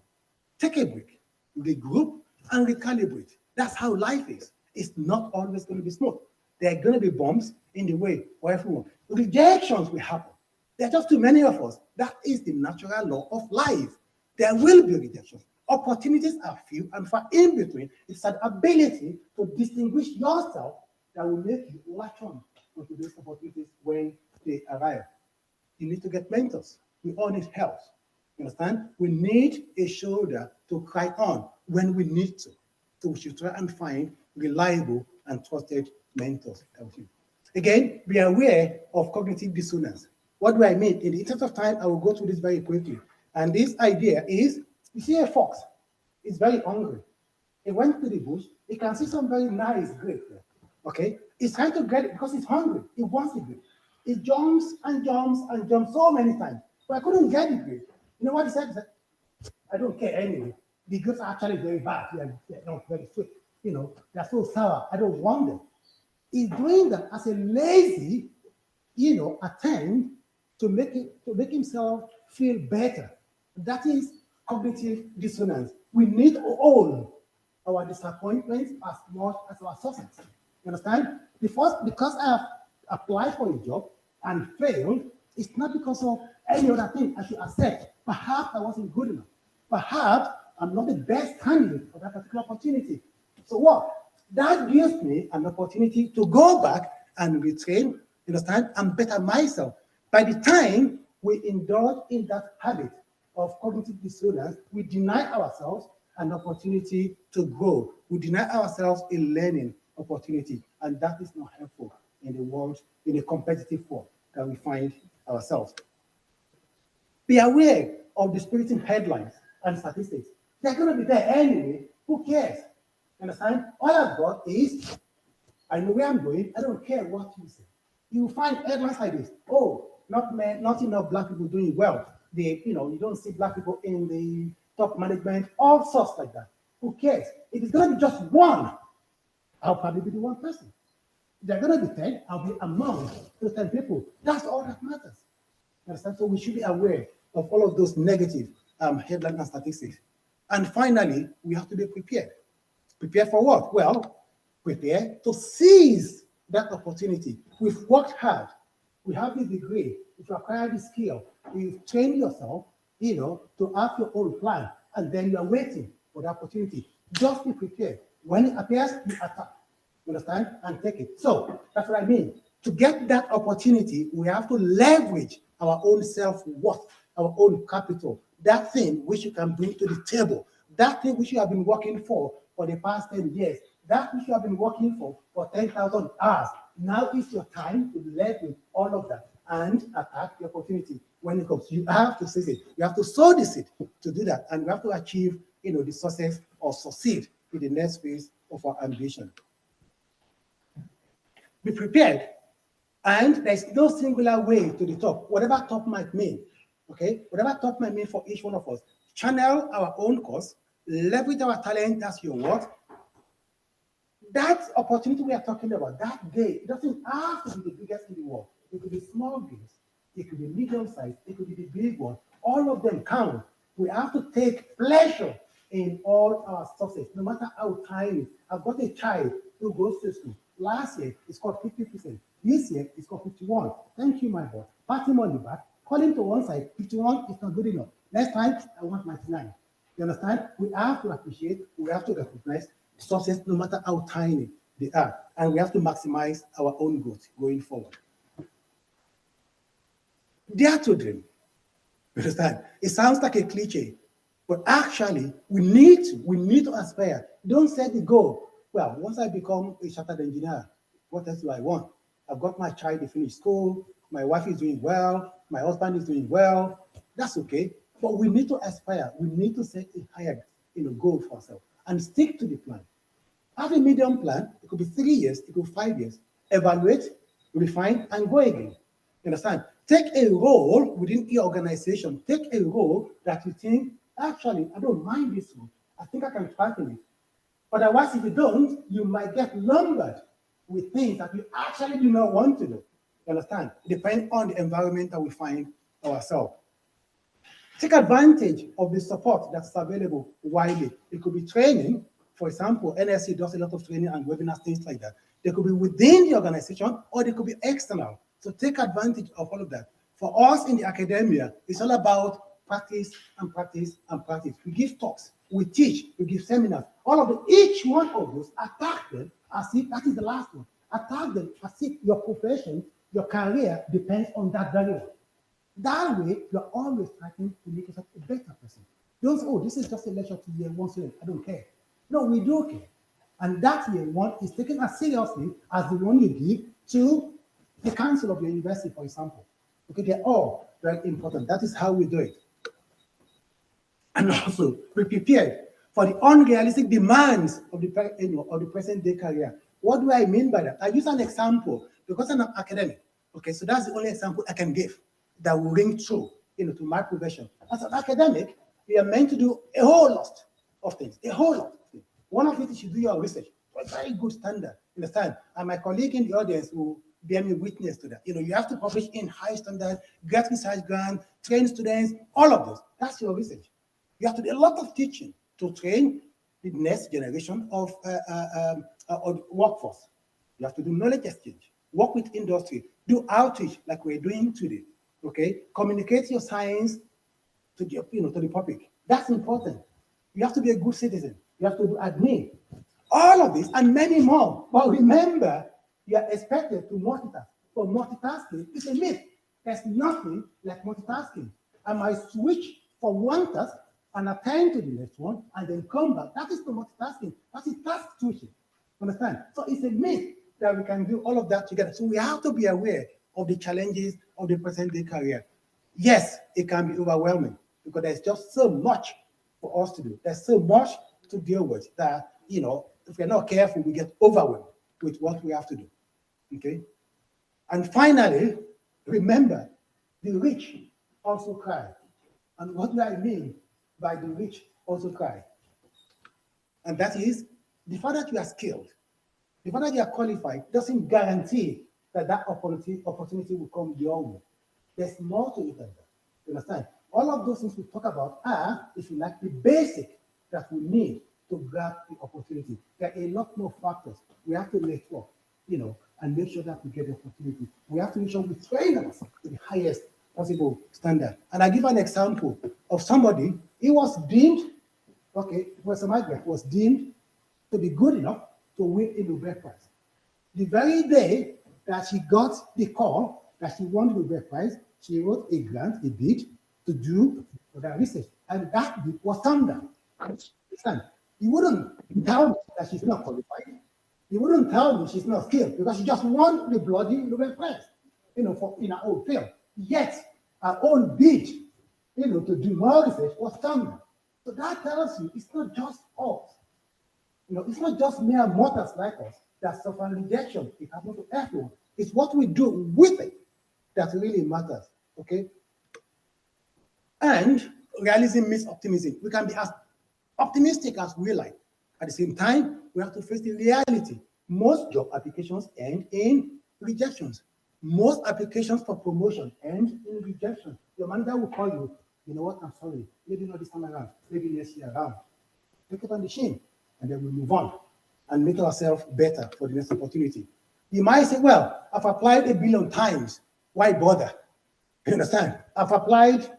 Take a break, regroup, and recalibrate. That's how life is. It's not always going to be smooth. There are going to be bumps in the way for everyone. Rejections will happen. There are just too many of us. That is the natural law of life. There will be rejections. Opportunities are few and far in between. It's an ability to distinguish yourself that will make you latch on to those opportunities when they arrive. You need to get mentors. We all need help. You understand? We need a shoulder to cry on when we need to. So we should try and find reliable and trusted mentors. Again, be aware of cognitive dissonance. What do I mean? In the interest of time, I will go through this very quickly. And this idea is, you see a fox, it's very hungry. It went to the bush, it can see some very nice grape there. Okay? It's trying to get it because it's hungry. It wants the grape. It jumps and jumps and jumps so many times. But I couldn't get the grape. You know what he said? He said, I don't care anyway. The grapes are actually very bad. They're not very sweet. You know, they're so sour. I don't want them. He's doing that as a lazy, attempt to make himself feel better. That is cognitive dissonance. We need to own our disappointments as much as our success. You understand? Because I have applied for a job and failed, it's not because of any other thing I should accept. Perhaps I wasn't good enough. Perhaps I'm not the best candidate for that particular opportunity. So what? That gives me an opportunity to go back and retrain, understand, and better myself. By the time we indulge in that habit of cognitive dissonance, we deny ourselves an opportunity to grow. We deny ourselves a learning opportunity, and that is not helpful in the world, in a competitive world that we find ourselves. Be aware of the spiriting headlines and statistics. They're going to be there anyway. Who cares? Understand? All I've got is, I know where I'm going. I don't care what you say. You will find headlines like this. Oh, not enough black people doing well. You don't see black people in the top management, all sorts like that. Who cares? If it's going to be just one, I'll probably be the one person. If they're going to be 10, I'll be among those 10 people. That's all that matters. Understand? So we should be aware of all of those negative headlines and statistics. And finally, we have to be prepared. Prepare for what? Well, prepare to seize that opportunity. We've worked hard. we have this degree, if you acquire this skill, you train yourself, to have your own plan, and then you are waiting for the opportunity. Just be prepared. When it appears, you attack. You understand? And take it. So that's what I mean. To get that opportunity, we have to leverage our own self-worth, our own capital, that thing which you can bring to the table, that thing which you have been working for the past 10 years, that which you have been working for 10,000 hours. Now is your time to leverage all of that and attack the opportunity when it comes. You have to seize it. You have to sow the seed to do that, and you have to achieve, the success or succeed in the next phase of our ambition. Be prepared, and there's no singular way to the top. Whatever top might mean, okay? Whatever top might mean for each one of us. Channel our own course, leverage our talent as your work. That opportunity we are talking about, that day, it doesn't have to be the biggest in the world. It could be small games, it could be medium sized, it could be the big one. All of them count. We have to take pleasure in all our success, no matter how tiny. I've got a child who goes to school. Last year, it's got 50%. This year, it's got 51. Thank you, my boy. Pat him on the back, call him to one side. 51 is not good enough. Next time, I want 99. You understand? We have to appreciate, we have to recognize success, no matter how tiny they are. And we have to maximize our own growth going forward. Dare to dream. You understand? It sounds like a cliche, but actually, we need to aspire. Don't set the goal. Well, once I become a chartered engineer, what else do I want? I've got my child to finish school, my wife is doing well, my husband is doing well. That's okay. But we need to aspire. We need to set a higher goal for ourselves and stick to the plan. Have a medium plan. It could be 3 years, it could be 5 years. Evaluate, refine, and go again. You understand? Take a role within your organization. Take a role that you think, actually, I don't mind this role. I think I can thrive in it. Otherwise, if you don't, you might get lumbered with things that you actually do not want to do. You understand? It depends on the environment that we find ourselves. Take advantage of the support that's available widely. It could be training. For example, NSC does a lot of training and webinars, things like that. They could be within the organization or they could be external. So take advantage of all of that. For us in the academia, it's all about practice and practice and practice. We give talks, we teach, we give seminars. All of them, each one of those, attack them as if that is the last one. Attack them as if your profession, your career depends on that very one. That way, you're always trying to make yourself a better person. Don't say, oh, this is just a lecture to year one student. I don't care. No, we do care. And that year one is taken as seriously as the one you give to the council of your university, for example. Okay, they're all very important. That is how we do it. And also, be prepared for the unrealistic demands of the present day career. What do I mean by that? I use an example because I'm an academic. Okay, so that's the only example I can give that will ring true, to my profession. As an academic, we are meant to do a whole lot of things, a whole lot of things. One of it is to do your research to a very good standard, understand? And my colleague in the audience will bear me witness to that. You have to publish in high standard, get research grant, train students, all of those. That's your research. You have to do a lot of teaching to train the next generation of workforce. You have to do knowledge exchange, work with industry, do outreach like we're doing today. Okay, communicate your science to the to the public. That's important. You have to be a good citizen. You have to do admin. All of this and many more. But remember, you are expected to multitask. But multitasking is a myth. There's nothing like multitasking. I might switch from one task and attend to the next one and then come back. That is the multitasking. That is task switching. Understand? So it's a myth that we can do all of that together. So we have to be aware of the challenges of the present day career. Yes, it can be overwhelming because there's just so much for us to do. There's so much to deal with that, if we're not careful, we get overwhelmed with what we have to do. Okay? And finally, remember, the rich also cry. And what do I mean by the rich also cry? And that is, the fact that you are skilled, the fact that you are qualified doesn't guarantee that opportunity will come your way. There's more to it than that. You understand? All of those things we talk about are, if you like, the basic that we need to grab the opportunity. There are a lot more factors. We have to network, and make sure that we get the opportunity. We have to make sure we train us to the highest possible standard. And I give an example of somebody, he was deemed, okay, Professor Margaret was deemed to be good enough to win a Nobel Prize. The very day that she got the call that she won the Nobel Prize, she wrote a grant, a bid, to do that research. And that bid was turned down. Understand? You wouldn't tell me that she's not qualified. You wouldn't tell me she's not skilled because she just won the bloody Nobel Prize, for in her own field. Yet, her own bid, to do more research was turned down. So that tells you it's not just us. It's not just mere mortals like us that suffer rejection. It happens to everyone. It's what we do with it that really matters, okay? And realism means optimism. We can be as optimistic as we like. At the same time, we have to face the reality. Most job applications end in rejections. Most applications for promotion end in rejection. Your manager will call you, you know what, I'm sorry, maybe not this time around, maybe next year around. Take it on the chin, and then we move on and make ourselves better for the next opportunity. You might say, well, I've applied 1 billion times. Why bother? You understand? I've applied,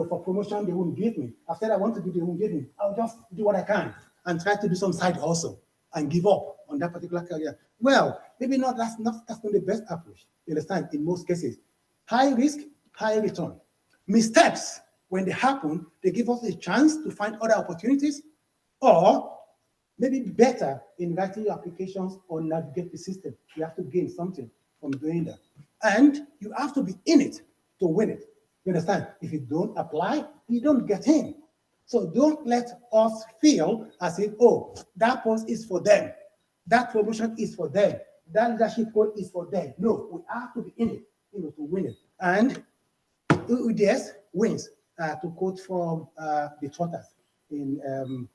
for promotion, they won't give me. I've said I want to do, they won't give me. I'll just do what I can and try to do some side hustle and give up on that particular career. Well, maybe not. That's not the best approach. You understand? In most cases, high risk, high return. Missteps, when they happen, they give us a chance to find other opportunities, or maybe better in writing your applications or navigate the system. You have to gain something from doing that. And you have to be in it to win it. You understand? If you don't apply, you don't get in. So don't let us feel as if, oh, that post is for them. That promotion is for them. That leadership role is for them. No, we have to be in it, to win it. And UDS wins, to quote from the Trotters in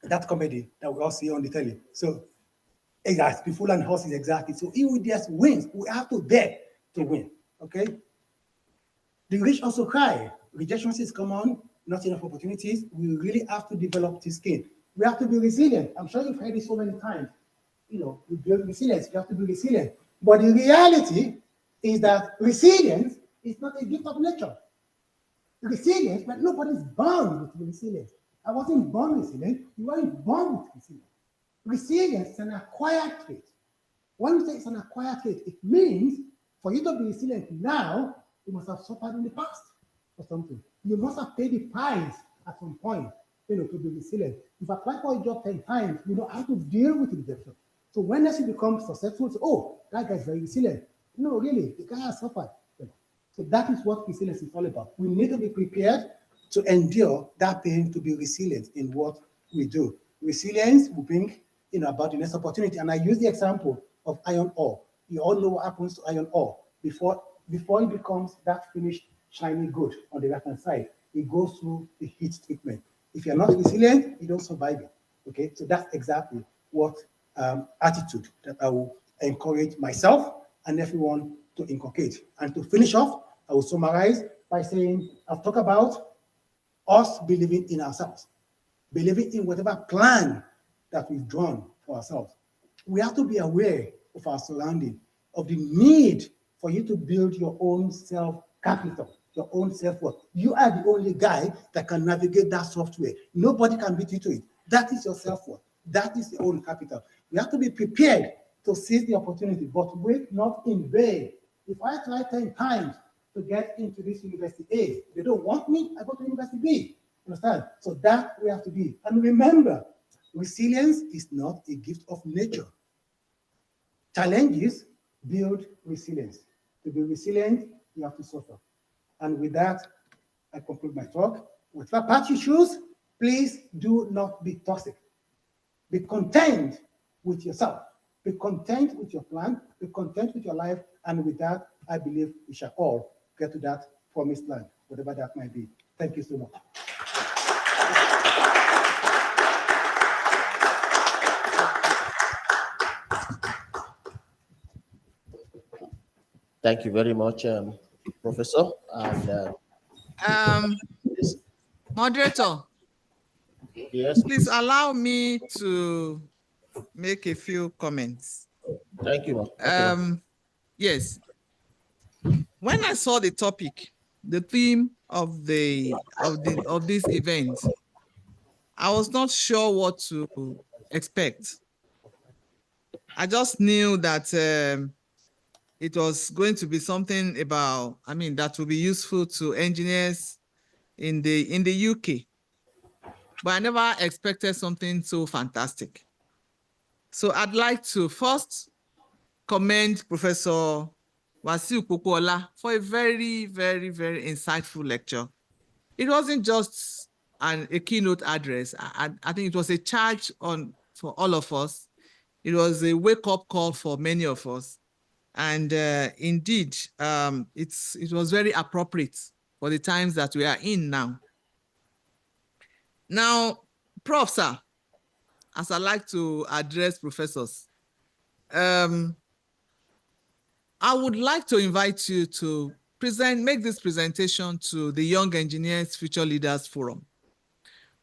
that comedy that we all see on the telly. So, exactly, Fool and Horses, exactly. So, UDS wins. We have to dare to win, okay? The rich also cry. Rejection is common, not enough opportunities. We really have to develop this skill. We have to be resilient. I'm sure you've heard it so many times. We build resilience. You have to be resilient. But the reality is that resilience is not a gift of nature. Resilience, but nobody's born with resilience. I wasn't born resilient. You weren't born with resilience. Resilience is an acquired trait. When you say it's an acquired trait, it means for you to be resilient now, you must have suffered in the past or something. You must have paid the price at some point, to be resilient. If I apply for a job 10 times, you know how to deal with rejection. So when you become successful, say, oh, that guy's very resilient. No, really, the guy has suffered. So that is what resilience is all about. We need to be prepared to endure that pain, to be resilient in what we do. Resilience will bring, about the next opportunity. And I use the example of iron ore. You all know what happens to iron ore. Before it becomes that finished shiny good on the right-hand side, it goes through the heat treatment. If you're not resilient, you don't survive it. Okay, so that's exactly what attitude that I will encourage myself and everyone to inculcate. And to finish off, I will summarize by saying, I've talked about us believing in ourselves, believing in whatever plan that we've drawn for ourselves. We have to be aware of our surrounding, of the need for you to build your own self-capital, your own self-worth. You are the only guy that can navigate that software. Nobody can beat you to it. That is your self-worth. That is your own capital. You have to be prepared to seize the opportunity, but wait not in vain. If I try 10 times to get into this university A, they don't want me, I go to university B. Understand? So that we have to be. And remember, resilience is not a gift of nature. Challenges build resilience. To be resilient, you have to suffer. And with that, I conclude my talk. Whatever path you choose, please do not be toxic. Be content with yourself. Be content with your plan. Be content with your life. And with that, I believe we shall all get to that promised land, whatever that might be. Thank you so much. Thank you very much, Professor. And Moderator, yes, please allow me to make a few comments. Thank you, ma'am. Yes. When I saw the topic, the theme of this event, I was not sure what to expect. I just knew that it was going to be something about, that will be useful to engineers in the UK. But I never expected something so fantastic. So I'd like to first commend Professor Wasiu Pokuola for a very, very, very insightful lecture. It wasn't just a keynote address. I think it was a charge for all of us. It was a wake-up call for many of us. And indeed, it was very appropriate for the times that we are in now. Now, Prof, sir, as I like to address professors, I would like to invite you to make this presentation to the Young Engineers Future Leaders Forum.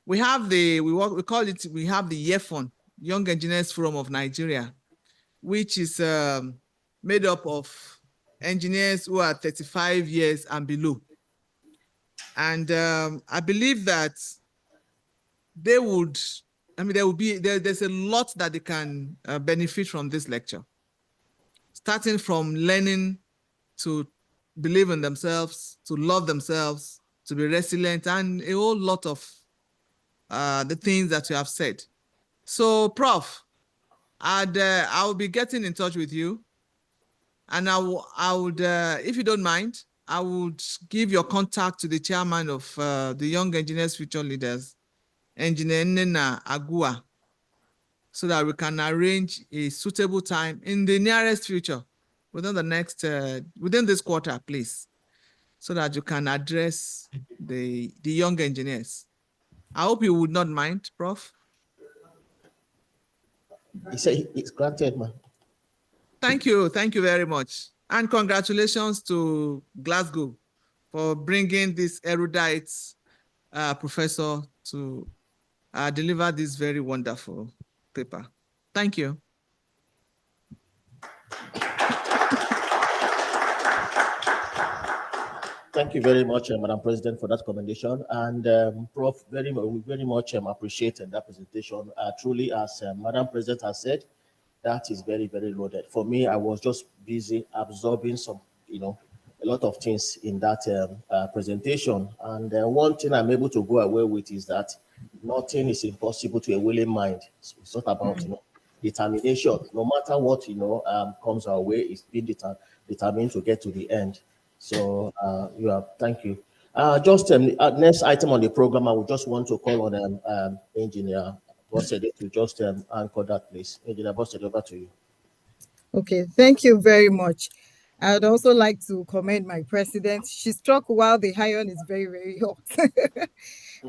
We have the YEFON, Young Engineers Forum of Nigeria, which is made up of engineers who are 35 years and below. And I believe that there's a lot that they can benefit from this lecture, starting from learning to believe in themselves, to love themselves, to be resilient, and a whole lot of the things that you have said. So, Prof, I will be getting in touch with you, and I would, if you don't mind, I would give your contact to the chairman of the Young Engineers Future Leaders, Engineer Nena Agua, so that we can arrange a suitable time in the nearest future, within this quarter, please, so that you can address the young engineers. I hope you would not mind, Prof. He said it's granted, man. Thank you very much. And congratulations to Glasgow for bringing this erudite professor to deliver this very wonderful paper. Thank you. Thank you very much, Madam President, for that commendation. And Prof, we very much appreciated that presentation. Truly, as Madam President has said, that is very, very loaded. For me, I was just busy absorbing some, a lot of things in that presentation. And one thing I'm able to go away with is that nothing is impossible to a willing mind. It's not about, determination. No matter what, comes our way, it's being determined to get to the end. So thank you. Just next item on the program, I would just want to call on Engineer Bossede to just anchor that, please. Engineer Bossede, over to you. Okay, thank you very much. I'd also like to commend my president. She struck while the iron is very, very hot.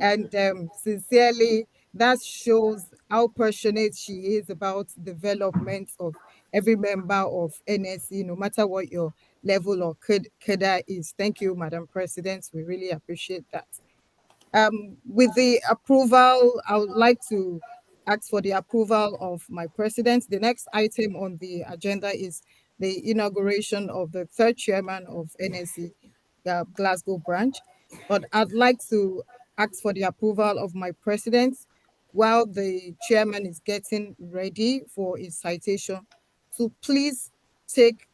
And sincerely, that shows how passionate she is about development of every member of NSE, no matter what your level or cadre is. Thank you, Madam President. We really appreciate that. With the approval, I would like to ask for the approval of my president. The next item on the agenda is the inauguration of the third chairman of NSE Glasgow branch. But I'd like to ask for the approval of my president while the chairman is getting ready for his citation to please take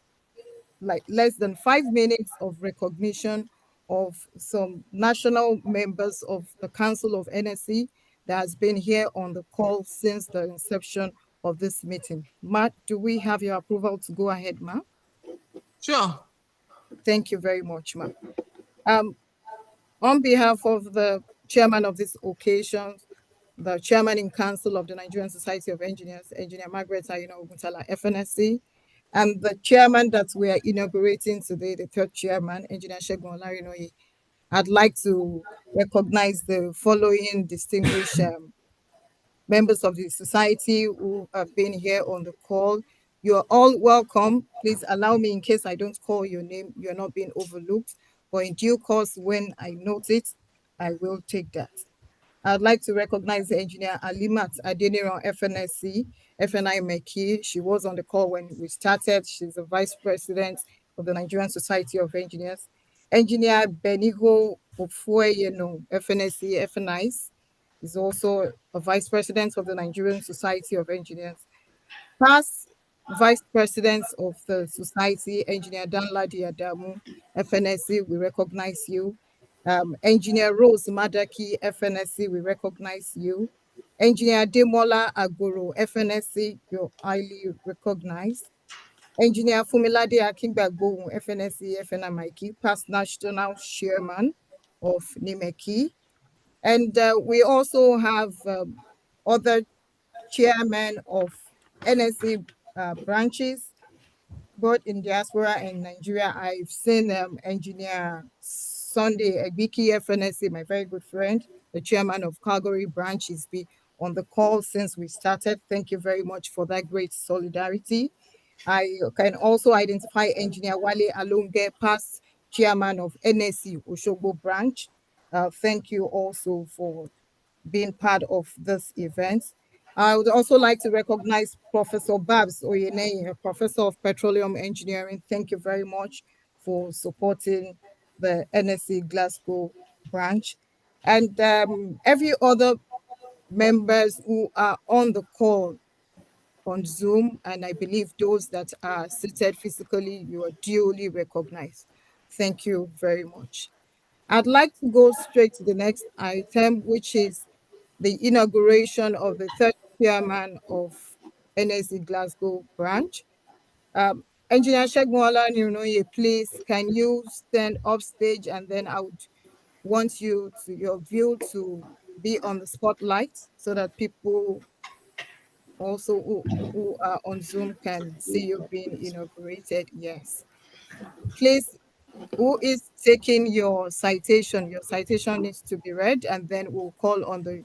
like less than 5 minutes of recognition of some national members of the Council of NSE that has been here on the call since the inception of this meeting. Matt, do we have your approval to go ahead, ma'am? Sure. Thank you very much, ma'am. On behalf of the chairman of this occasion, the chairman in council of the Nigerian Society of Engineers, Engineer Margaret Ayino Oguntala, FNSC, and the chairman that we are inaugurating today, the third chairman, Engineer Segun Olarinoye, I'd like to recognize the following distinguished members of the society who have been here on the call. You're all welcome. Please allow me, in case I don't call your name, you're not being overlooked. But in due course, when I note it, I will take that. I'd like to recognize the engineer Alimat Adeniran FNSC, FNI Meki. She was on the call when we started. She's the vice president of the Nigerian Society of Engineers. Engineer Benigo Ofueyeno, FNSC, FNIs, is also a vice president of the Nigerian Society of Engineers. Past vice presidents of the society, Engineer Danladi Adamu, FNSC, we recognize you. Engineer Rose Madaki, FNSC, we recognize you. Engineer Demola Agoro, FNSC, you're highly recognized. Engineer Fumilade Akingbagbo, FNSC, FNMIK, past national chairman of NIMEKI. And we also have other chairmen of NSC branches, both in diaspora and Nigeria. I've seen Engineer Sunday Egbiki FNSC, my very good friend, the chairman of Calgary branch, has been on the call since we started. Thank you very much for that great solidarity. I can also identify Engineer Wale Alunge, past chairman of NSC Oshogbo branch. Thank you also for being part of this event. I would also like to recognize Professor Babs Oyene, a professor of petroleum engineering. Thank you very much for supporting the NSC Glasgow branch. And every other members who are on the call on Zoom, and I believe those that are seated physically, you are duly recognized. Thank you very much. I'd like to go straight to the next item, which is the inauguration of the third chairman of NSC Glasgow branch. Engineer Shegmola Nirunoye, please, can you stand up stage, and then I would want your view to be on the spotlight so that people also who are on Zoom can see you being inaugurated. Yes. Please, who is taking your citation? Your citation needs to be read, and then we'll call on the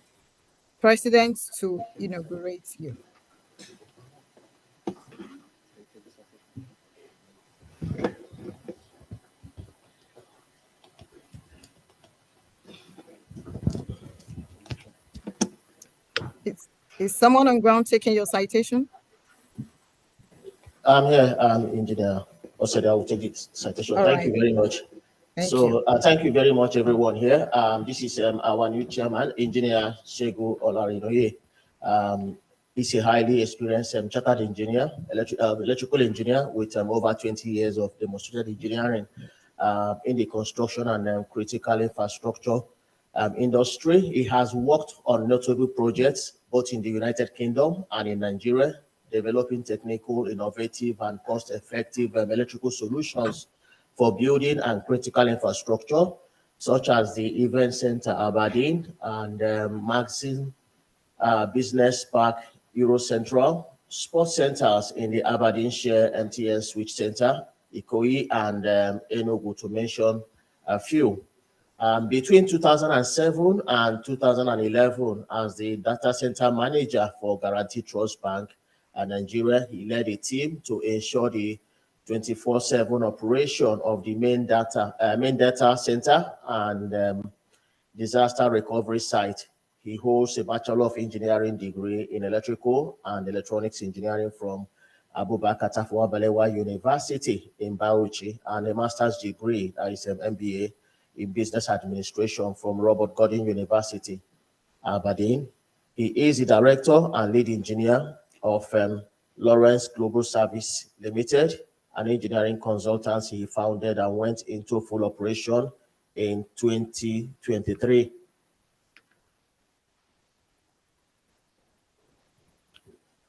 president to inaugurate you. Is someone on ground taking your citation? I'm here, Engineer Osede. I will take this citation. All Thank right. you very much. Thank you. Thank you very much, everyone here. This is our new chairman, Engineer Shegu Olarinoye. He's a highly experienced chartered engineer, electrical engineer with over 20 years of demonstrated engineering in the construction and critical infrastructure industry. He has worked on notable projects both in the United Kingdom and in Nigeria, developing technical, innovative, and cost-effective electrical solutions for building and critical infrastructure, such as the Event Center Aberdeen and Maxim Business Park Eurocentral, sports centers in the Aberdeenshire MTN Switch Center, Ikoyi, and Enugu, to mention a few. Between 2007 and 2011, as the data center manager for Guaranty Trust Bank Nigeria, he led a team to ensure the 24/7 operation of the main data center and disaster recovery site. He holds a Bachelor of Engineering degree in Electrical and Electronics Engineering from Abubakar Tafawa Balewa University in Bauchi, and a master's degree, that is an MBA in Business Administration from Robert Gordon University, Aberdeen. He is the director and lead engineer of Lawrence Global Service Limited, an engineering consultancy he founded and went into full operation in 2023.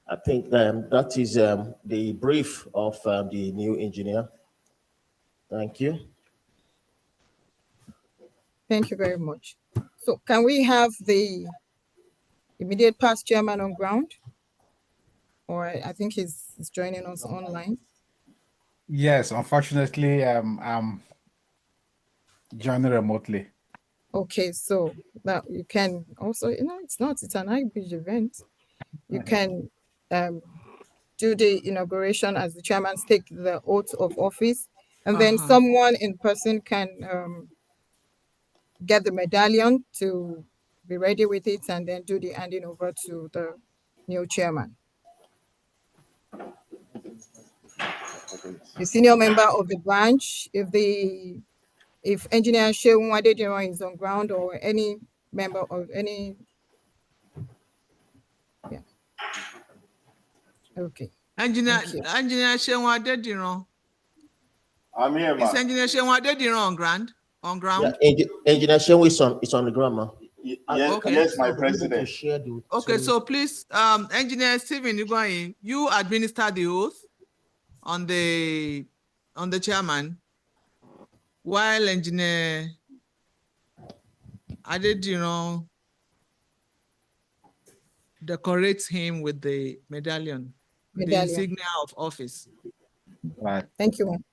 I think that is the brief of the new engineer. Thank you. Thank you very much. So can we have the immediate past chairman on ground? Or I think he's joining us online. Yes, unfortunately, I'm joining remotely. Okay, so that you can also, it's an hybrid event. You can do the inauguration as the chairman take the oath of office, and then someone in person can get the medallion to be ready with it and then do the handing over to the new chairman. The senior member of the branch, if Engineer Sheun Adediran is on ground, or any member of any, yeah. Okay. Engineer Thank you. Sheun Adediran. I'm here, Is ma. Engineer Sheun Adediran on ground? On ground? Yeah, Engineer Shehu is on the ground, ma. Yes, Okay. yes, my So be able to president. share the Okay, so please, Engineer Stephen Iguayin, you administer the oath on the chairman, while Engineer Adediran decorates him with the medallion, the Medallion. insignia of office. Right. Thank you, ma'am.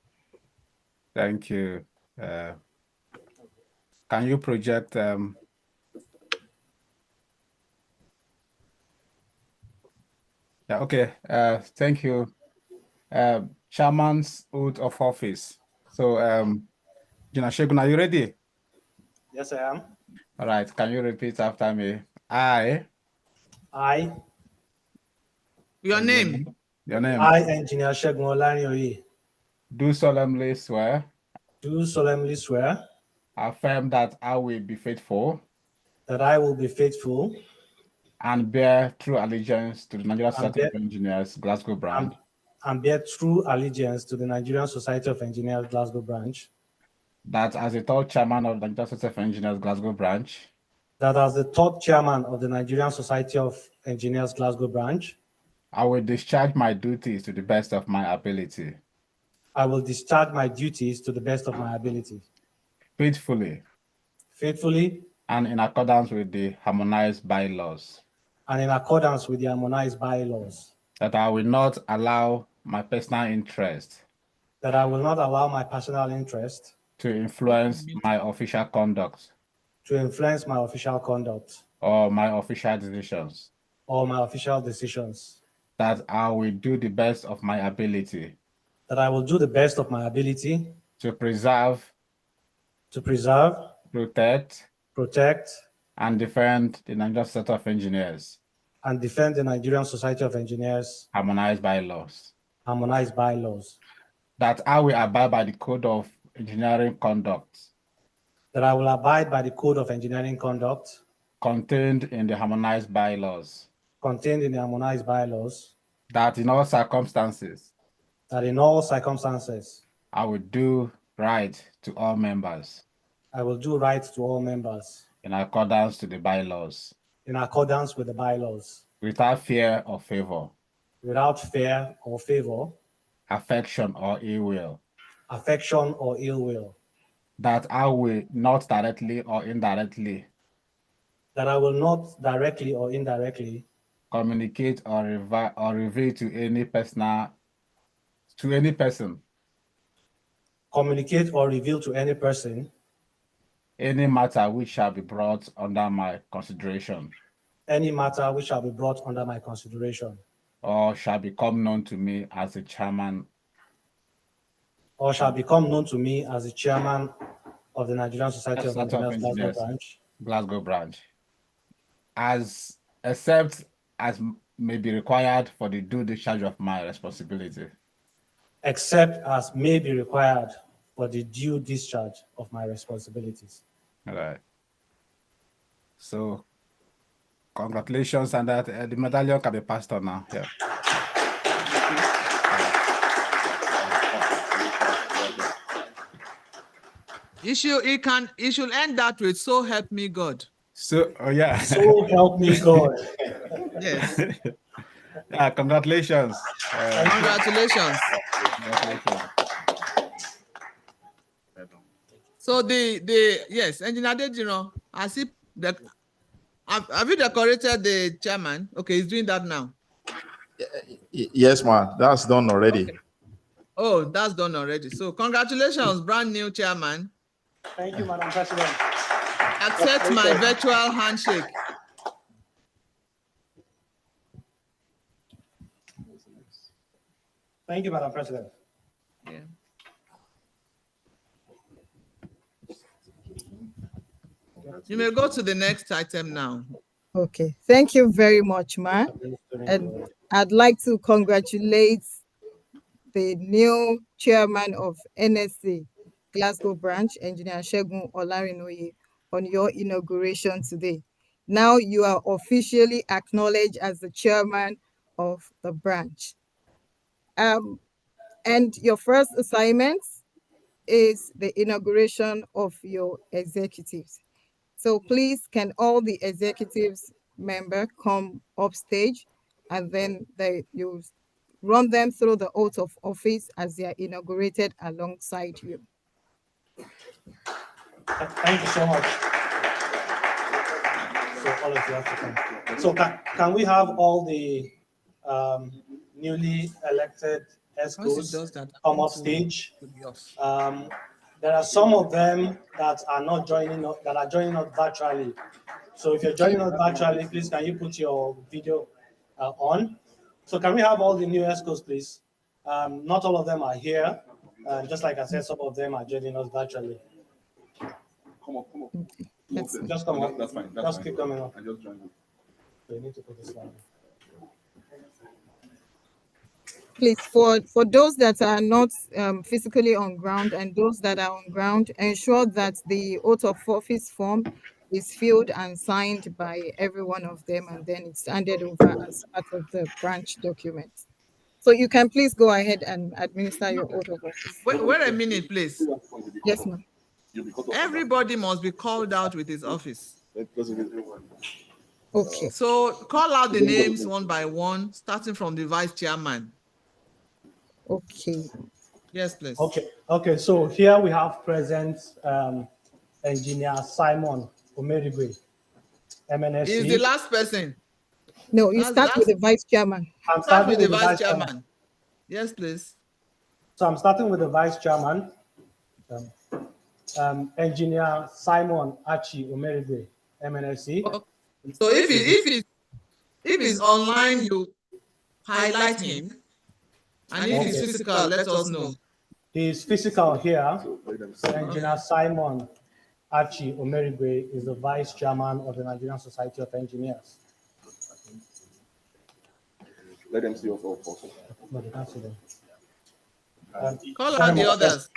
Thank you. Can you project yeah, okay. Thank you. Chairman's oath of office. So Jina Shegun, are you ready? Yes, I am. All right. Can you repeat after me? I. Your name? Your name. I, Engineer Shegun Olarinoye, Do solemnly swear. do solemnly swear Affirm that I will be faithful that I will be faithful and bear true allegiance to the Nigerian and Society of bear, Engineers, Glasgow branch. and bear true allegiance to the Nigerian Society of Engineers, Glasgow branch, That as the third chairman of the Nigerian Society of Engineers, Glasgow branch, that as the third chairman of the Nigerian Society of Engineers, Glasgow branch, I will discharge my duties to the best of my ability, I will discharge my duties to the best of my ability, faithfully, faithfully, and in accordance with the harmonized bylaws. and in accordance with the harmonized bylaws, That I will not allow my personal interest that I will not allow my personal interest to influence my official conduct to influence my official conduct or my official decisions. or my official decisions, That I will do the best of my ability that I will do the best of my ability to preserve, protect, protect, and defend the Nigerian Society of Engineers and defend the Nigerian Society of Engineers harmonized bylaws. harmonized bylaws, That I will abide by the code of engineering conduct that I will abide by the code of engineering conduct contained in the harmonized bylaws. contained in the harmonized bylaws, That in all circumstances, that in all circumstances, I will do right to all members I will do right to all members in accordance to the bylaws, in accordance with the bylaws, without fear or favor, without fear or favor, affection or ill will. affection or ill will, That I will not directly or indirectly that I will not directly or indirectly communicate or reveal to any person communicate or reveal to any person any matter which shall be brought under my consideration any matter which shall be brought under my consideration or shall become known to me as the chairman or shall become known to me as the chairman of the Nigerian Society of Engineers, Glasgow branch, Glasgow branch, as except as may be required for the due discharge of my responsibility. except as may be required for the due discharge of my responsibilities. All right. So, congratulations, and that the medallion can be passed on now. Yeah. You should end that with "So help me God." So, yeah. So help me God. Yes. Yeah, congratulations. Congratulations. So yes, Engineer Adediran, have you decorated the chairman? Okay, he's doing that now. Yes, ma. That's done already. Okay. Oh, that's done already. So congratulations, brand new chairman. Thank you, Madam President. Accept my virtual handshake. Thank you, Madam President. Yeah. You may go to the next item now. Okay, thank you very much, Ma. And I'd like to congratulate the new chairman of NSC Glasgow branch, Engineer Segun Olarinoye, on your inauguration today. Now you are officially acknowledged as the chairman of the branch. And your first assignment is the inauguration of your executives. So please, can all the executives member come up stage, and then you run them through the oath of office as they are inaugurated alongside you. Thank you so much. So all of you have to come. So can we have all the newly elected Excos come up stage? There are some of them that are not joining us, that are joining us virtually. So if you're joining us virtually, please can you put your video on? So can we have all the new Excos, please? Not all of them are here. Just like I said, some of them are joining us virtually. Come on, come on. Okay. Just come on. That's fine. That's Just fine. keep coming up. I just joined you. So you need to put this one. Please, for those that are not physically on ground and those that are on ground, ensure that the oath of office form is filled and signed by every one of them, and then it's handed over as part of the branch document. So you can please go ahead and administer your oath of office. Wait a minute, please. Yes, ma'am. Everybody must be called out with his office. Okay. So call out the names one by one, starting from the vice chairman. Okay. Yes, please. Okay. So here we have present Engineer Simon Omerigwe, MNSC. He's the last person. No, you start with the vice chairman. I'm Start starting with the vice chairman. chairman. Yes, please. So I'm starting with the vice chairman, Engineer Simon Achi Omerigwe, MNSC. Okay. So if he's online, you highlight him, and if he's physical, let us know. He's physical here. Engineer Simon Achi Omerigwe is the vice chairman of the Nigerian Society of Engineers. Let them see us all also. No, they can't see them. Call out the others.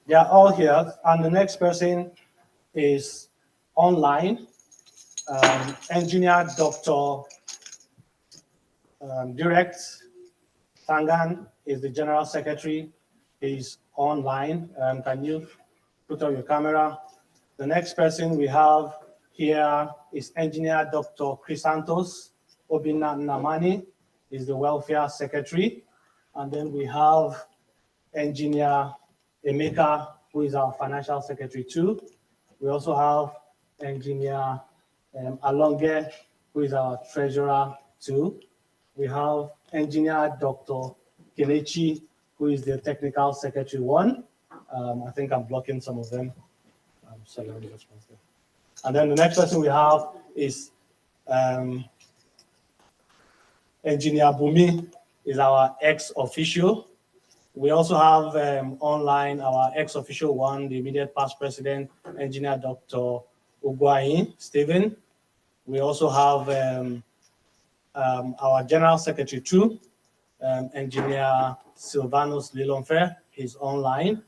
They are all here, and the next person is online. Engineer Dr. Direct Tangan is the general secretary. He's online. Can you put on your camera? The next person we have here is Engineer Dr. Chrysanthos Obina Namani, is the welfare secretary. And then we have Engineer Emeka, who is our financial secretary too. We also have Engineer Alonge, who is our treasurer too. We have Engineer Dr. Kelechi, who is the technical secretary one. I think I'm blocking some of them. Sorry, let me just pass them. And then the next person we have is Engineer Bumi, is our ex-official. We also have online our ex-official one, the immediate past president, Engineer Dr. Ugwain Stephen. We also have our general secretary too, Engineer Silvanus Lilonfer, he's online.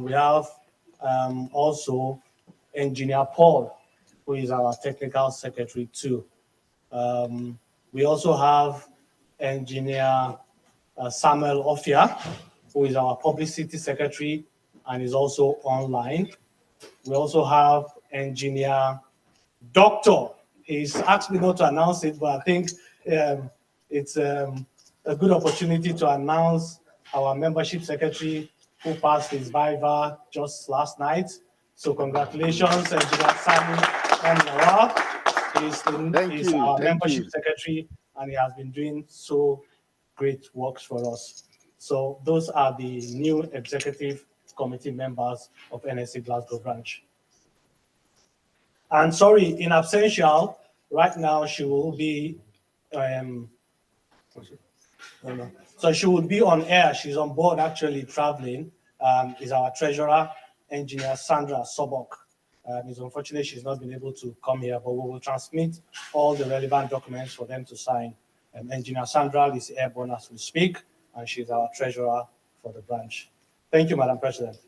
We have also Engineer Paul, who is our technical secretary too. We also have Engineer Samuel Ofia, who is our publicity secretary and is also online. We also have Engineer Doctor. He's asked me not to announce it, but I think it's a good opportunity to announce our membership secretary who passed his Viva just last night. So congratulations, Engineer Sami M. Nawal. He's our membership secretary, and he has been doing so great works for us. So those are the new executive committee members of NSC Glasgow branch. And sorry, in absentia, right now she will be, so she will be on air. She's on board actually traveling, is our treasurer, Engineer Sandra Sobok. It's unfortunate she's not been able to come here, but we will transmit all the relevant documents for them to sign. Engineer Sandra is airborne as we speak, and she's our treasurer for the branch. Thank you, Madam President.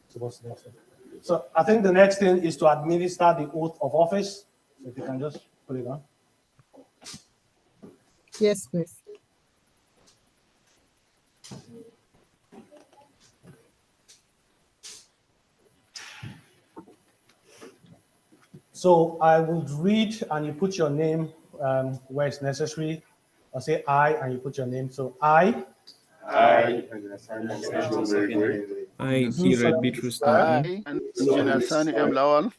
So what's the next thing? So I think the next thing is to administer the oath of office. So if you can just put it on. Yes, please. So I would read and you put your name where it's necessary. I'll say I and you put your name. So I, Peter Bitrus Engineer Sani M. Lawal,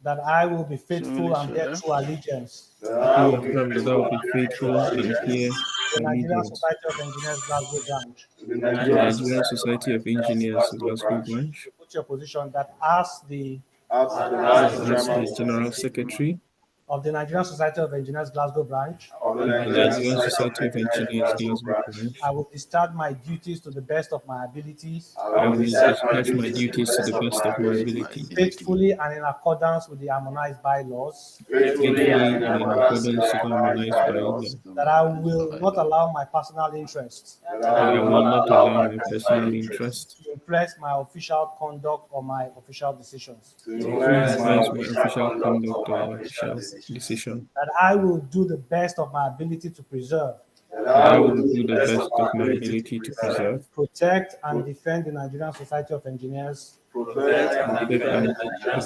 that I will be faithful and bear swear. true allegiance who affirm that I will be faithful and bear to the Nigerian allegiance Society of Engineers Glasgow branch. to the Nigerian Society of Engineers Glasgow branch You put your position that as the as the General Secretary of the Nigerian Society of Engineers Glasgow branch, of the Nigerian Society of Engineers Glasgow branch. I will discharge my duties to the best of my abilities, I will discharge my duties to the best of my ability, faithfully and in accordance with the harmonized bylaws, faithfully and in accordance with the harmonized bylaws. that I will not allow my personal interests I will not allow my personal interest to impress my official conduct or my official decisions, to influence my official conduct or official decision. that I will do the best of my ability to preserve, I will do the best of my ability to preserve, protect, and defend the Nigerian Society of Engineers protect and defend the Nigerian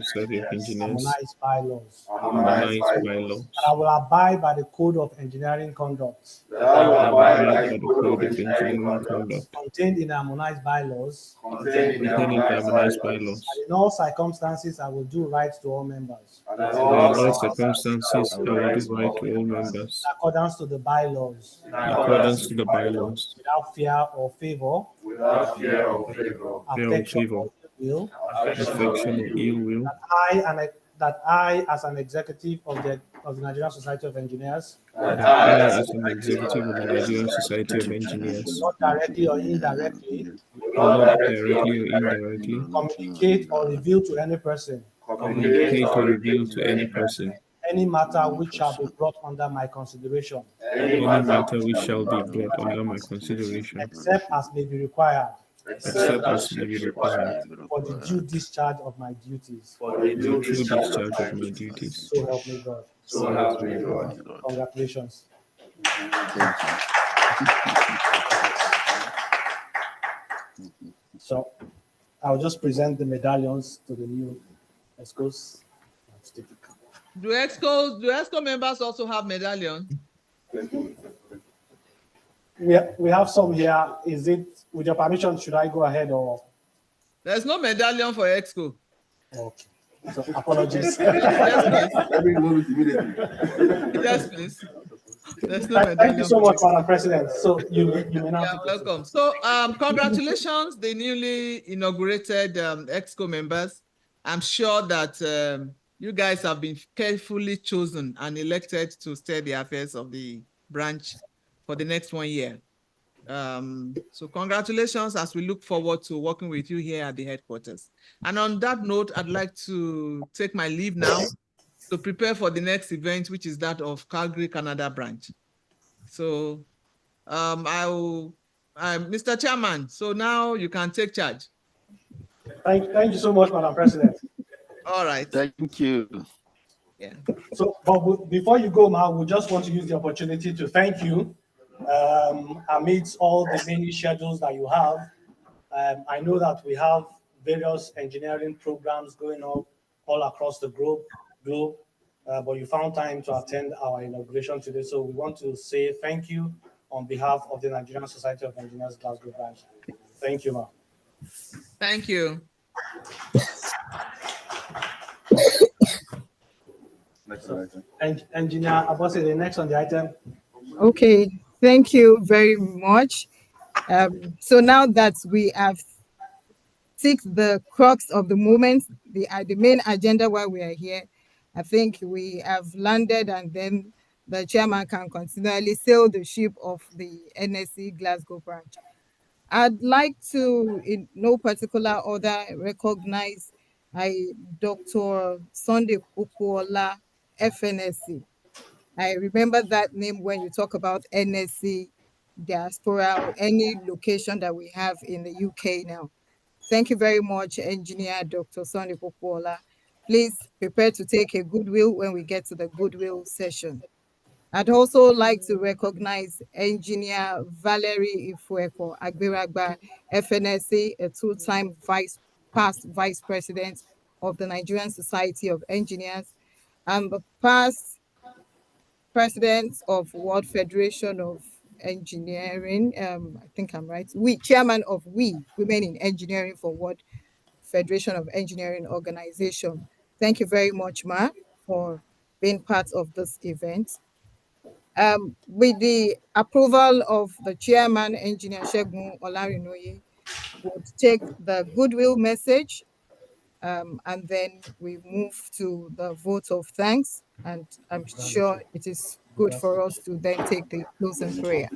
Society of Engineers harmonized bylaws. harmonized bylaws. And I will abide by the Code of Engineering Conduct I will abide by the Code of Engineering Conduct contained in the harmonized bylaws. contained in the harmonized bylaws. And in all circumstances, I will do right to all members, In all circumstances, I will do right to all members, in accordance to the bylaws, in accordance to the bylaws, without fear or favor, without fear or favor, affection or ill will, affection or ill will, that I, as an executive of the Nigerian Society of Engineers, that I, as an executive of the Nigerian Society of Engineers, not directly or indirectly, not directly or indirectly, communicate or reveal to any person communicate or reveal to any person any matter which shall be brought under my consideration, any matter which shall be brought under my consideration, except as may be required except as may be required for the due discharge of my duties. for the true discharge of my duties. So help me God. So help me God. Congratulations. So I'll just present the medallions to the new Excos. Do Exco members also have medallion? We have some here. Is it, with your permission, should I go ahead or? There's no medallion for Exco. Okay. So apologies. Yes, please. There's no medallion. Thank you so much, Madam President. So you may now. Yeah, welcome. So congratulations, the newly inaugurated Exco members. I'm sure that you guys have been carefully chosen and elected to steer the affairs of the branch for the next 1 year. So congratulations as we look forward to working with you here at the headquarters. And on that note, I'd like to take my leave now to prepare for the next event, which is that of Calgary, Canada branch. So Mr. Chairman, so now you can take charge. Thank you so much, Madam President. All right. Thank you. Yeah. So, but before you go, Ma, we just want to use the opportunity to thank you amidst all the many schedules that you have. I know that we have various engineering programs going on all across the globe, but you found time to attend our inauguration today. So we want to say thank you on behalf of the Nigerian Society of Engineers Glasgow branch. Thank you, Ma. Thank you. Engineer Abose, next on the item. Okay, thank you very much. So now that we have ticked the crux of the moment, the main agenda while we are here, I think we have landed, and then the chairman can continually sail the ship of the NSC Glasgow branch. I'd like to, in no particular order, recognize Dr. Sunday Kukuola, FNSC. I remember that name when you talk about NSC, diaspora, or any location that we have in the UK now. Thank you very much, Engineer Dr. Sunday Kukuola. Please prepare to take a goodwill when we get to the goodwill session. I'd also like to recognize Engineer Valerie Ifueko Agbiragba, FNSC, a two-time past Vice President of the Nigerian Society of Engineers, and the past President of World Federation of Engineering. I think I'm right. Chairman of Women in Engineering for World Federation of Engineering Organization. Thank you very much, Ma, for being part of this event. With the approval of the chairman, Engineer Segun Olarinoye, would take the goodwill message, and then we move to the vote of thanks. And I'm sure it is good for us to then take the closing prayer.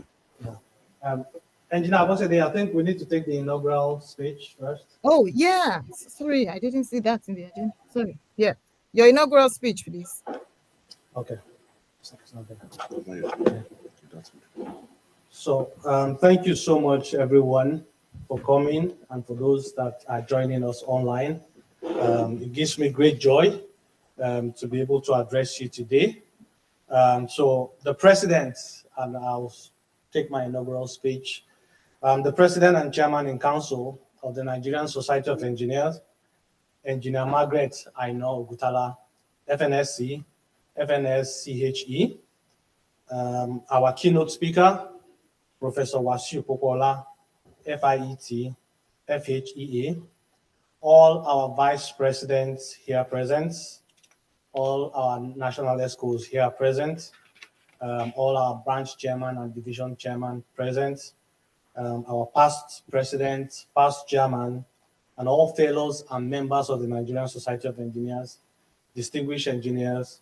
Engineer Abosede, I think we need to take the inaugural speech first. Oh, yeah. Sorry, I didn't see that in the agenda. Sorry. Yeah. Your inaugural speech, please. Okay. So thank you so much, everyone, for coming, and for those that are joining us online. It gives me great joy to be able to address you today. So the president, and I'll take my inaugural speech. The president and chairman in council of the Nigerian Society of Engineers, Engineer Margaret Aino Ogutala, FNSC, FNSCHE. Our keynote speaker, Professor Wasiu Popola, FIET, FHEA. All our vice presidents here present, all our national Excos here present, all our branch chairman and division chairman present, our past president, past chairman, and all fellows and members of the Nigerian Society of Engineers, distinguished engineers.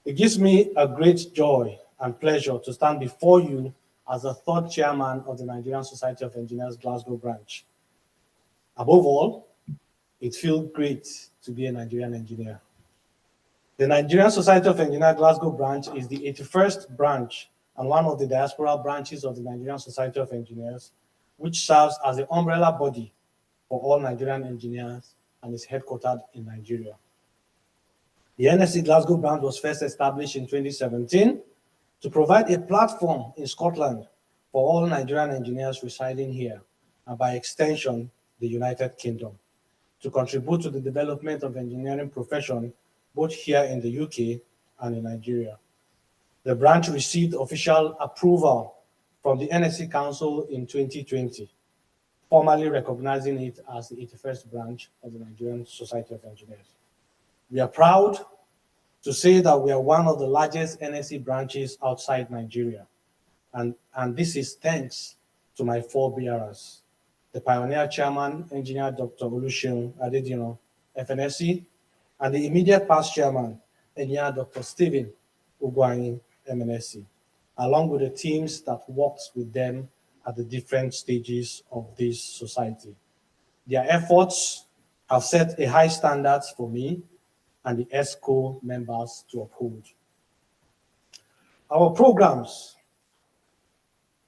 It gives me a great joy and pleasure to stand before you as the third chairman of the Nigerian Society of Engineers Glasgow branch. Above all, it feels great to be a Nigerian engineer. The Nigerian Society of Engineers Glasgow branch is the 81st branch and one of the diasporal branches of the Nigerian Society of Engineers, which serves as the umbrella body for all Nigerian engineers and is headquartered in Nigeria. The NSC Glasgow branch was first established in 2017 to provide a platform in Scotland for all Nigerian engineers residing here, and by extension, the United Kingdom, to contribute to the development of engineering profession both here in the UK and in Nigeria. The branch received official approval from the NSC Council in 2020, formally recognizing it as the 81st branch of the Nigerian Society of Engineers. We are proud to say that we are one of the largest NSC branches outside Nigeria, and this is thanks to my forebearers, the pioneer chairman, Engineer Dr. Oluseun Adedino, FNSC, and the immediate past chairman, Engineer Dr. Stephen Ugwuanyi, MNSC, along with the teams that worked with them at the different stages of this society. Their efforts have set a high standard for me and the ESCO members to uphold. Our programs,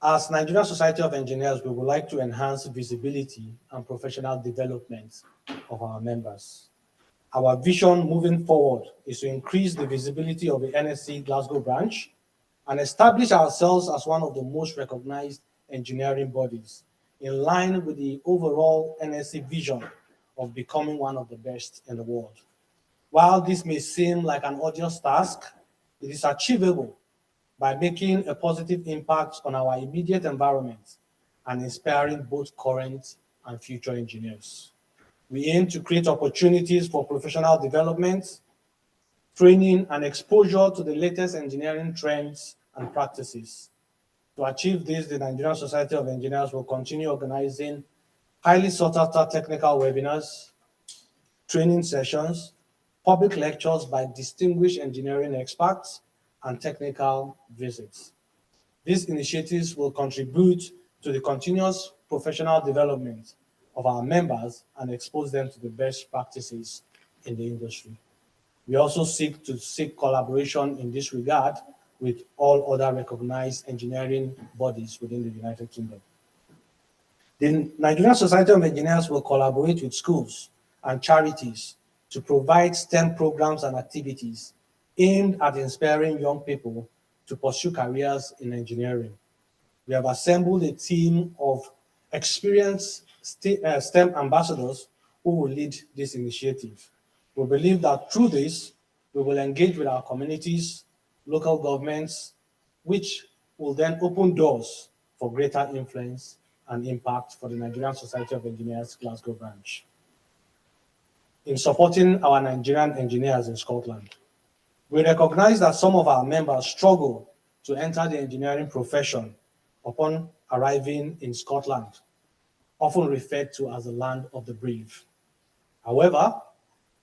as Nigerian Society of Engineers, we would like to enhance visibility and professional development of our members. Our vision moving forward is to increase the visibility of the NSC Glasgow branch and establish ourselves as one of the most recognized engineering bodies, in line with the overall NSC vision of becoming one of the best in the world. While this may seem like an arduous task, it is achievable by making a positive impact on our immediate environment and inspiring both current and future engineers. We aim to create opportunities for professional development, training, and exposure to the latest engineering trends and practices. To achieve this, the Nigerian Society of Engineers will continue organizing highly sought-after technical webinars, training sessions, public lectures by distinguished engineering experts, and technical visits. These initiatives will contribute to the continuous professional development of our members and expose them to the best practices in the industry. We also seek collaboration in this regard with all other recognized engineering bodies within the United Kingdom. The Nigerian Society of Engineers will collaborate with schools and charities to provide STEM programs and activities aimed at inspiring young people to pursue careers in engineering. We have assembled a team of experienced STEM ambassadors who will lead this initiative. We believe that through this, we will engage with our communities, local governments, which will then open doors for greater influence and impact for the Nigerian Society of Engineers Glasgow branch. In supporting our Nigerian engineers in Scotland, we recognize that some of our members struggle to enter the engineering profession upon arriving in Scotland, often referred to as the land of the brave. However,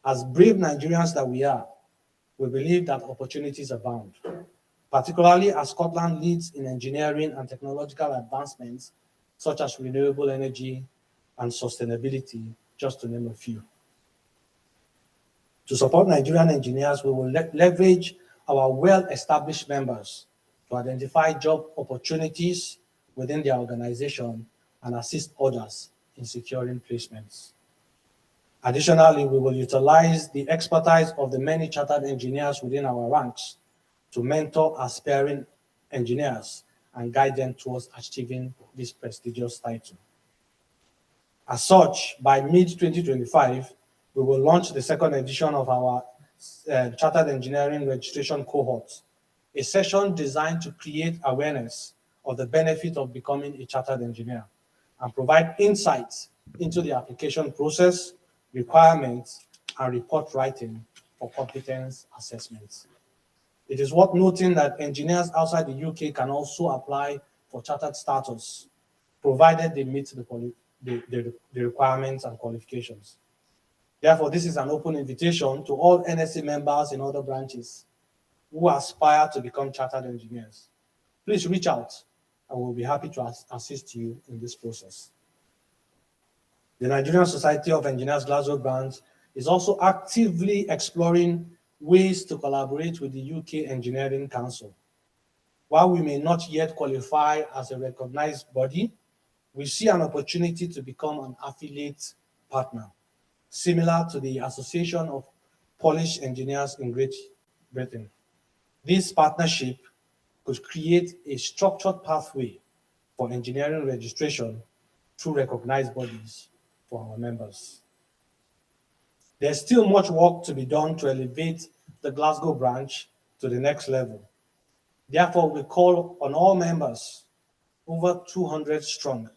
as brave Nigerians that we are, we believe that opportunities abound, particularly as Scotland leads in engineering and technological advancements such as renewable energy and sustainability, just to name a few. To support Nigerian engineers, we will leverage our well-established members to identify job opportunities within their organization and assist others in securing placements. Additionally, we will utilize the expertise of the many chartered engineers within our ranks to mentor aspiring engineers and guide them towards achieving this prestigious title. As such, by mid-2025, we will launch the second edition of our Chartered Engineering Registration Cohort, a session designed to create awareness of the benefit of becoming a chartered engineer and provide insights into the application process, requirements, and report writing for competence assessments. It is worth noting that engineers outside the UK can also apply for chartered status, provided they meet the requirements and qualifications. Therefore, this is an open invitation to all NSE members in other branches who aspire to become chartered engineers. Please reach out and we'll be happy to assist you in this process. The Nigerian Society of Engineers Glasgow branch is also actively exploring ways to collaborate with the UK Engineering Council. While we may not yet qualify as a recognized body, we see an opportunity to become an affiliate partner, similar to the Association of Polish Engineers in Great Britain. This partnership could create a structured pathway for engineering registration through recognized bodies for our members. There's still much work to be done to elevate the Glasgow branch to the next level. Therefore, we call on all members, over 200 strong,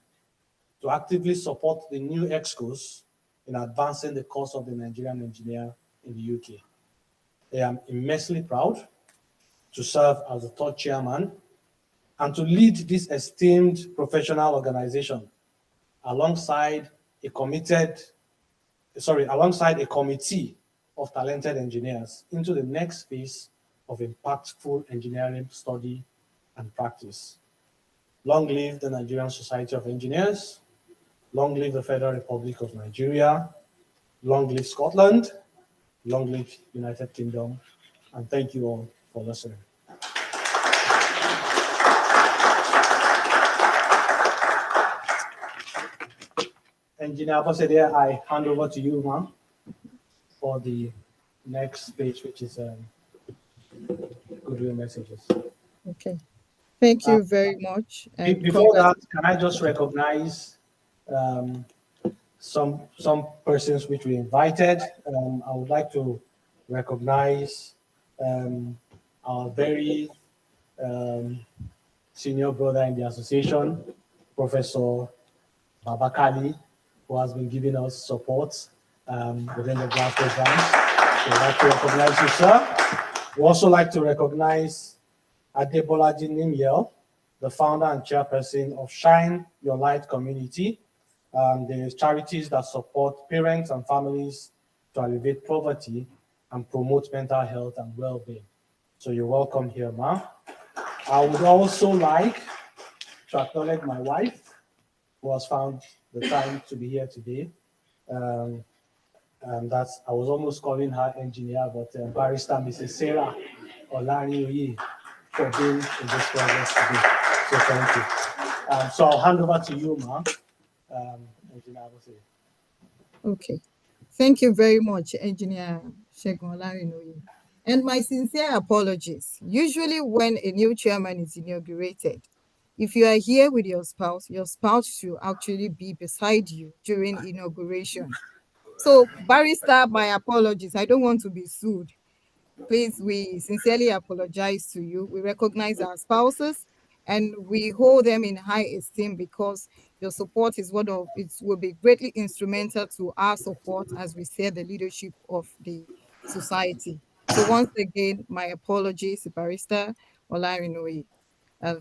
to actively support the new Excos in advancing the cause of the Nigerian engineer in the UK. I am immensely proud to serve as the third chairman and to lead this esteemed professional organization alongside a committee of talented engineers into the next phase of impactful engineering study and practice. Long live the Nigerian Society of Engineers. Long live the Federal Republic of Nigeria. Long live Scotland. Long live United Kingdom. And thank you all for listening. Engineer Abosede, I hand over to you, ma'am, for the next page, which is goodwill messages. Okay. Thank you very much. And before that, can I just recognize some persons which we invited? I would like to recognize our very senior brother in the association, Professor Babakali, who has been giving us support within the Glasgow branch. We'd like to recognize you, sir. We also like to recognize Adebolaji Nimyel, the founder and chairperson of Shine Your Light Community, the charities that support parents and families to alleviate poverty and promote mental health and well-being. So you're welcome here, ma'am. I would also like to acknowledge my wife, who has found the time to be here today. That's, I was almost calling her engineer, but Barrister Mrs. Sarah Olarioye for being in this presence today. So thank you. So I'll hand over to you, ma'am. Engineer Abose. Okay. Thank you very much, Engineer Segun Olarinoye. And my sincere apologies. Usually when a new chairman is inaugurated, if you are here with your spouse should actually be beside you during inauguration. So, barrister, my apologies. I don't want to be sued. Please, we sincerely apologize to you. We recognize our spouses and we hold them in high esteem because your support is it will be greatly instrumental to our support as we share the leadership of the society. So once again, my apologies, Barrister Olarinoye.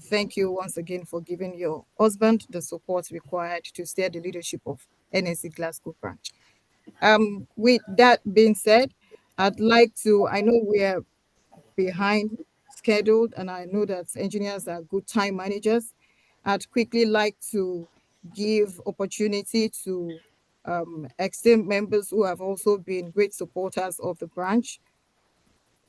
Thank you once again for giving your husband the support required to steer the leadership of NSC Glasgow branch. With that being said, I'd like to, I know we're behind scheduled and I know that engineers are good time managers. I'd quickly like to give opportunity to external members who have also been great supporters of the branch,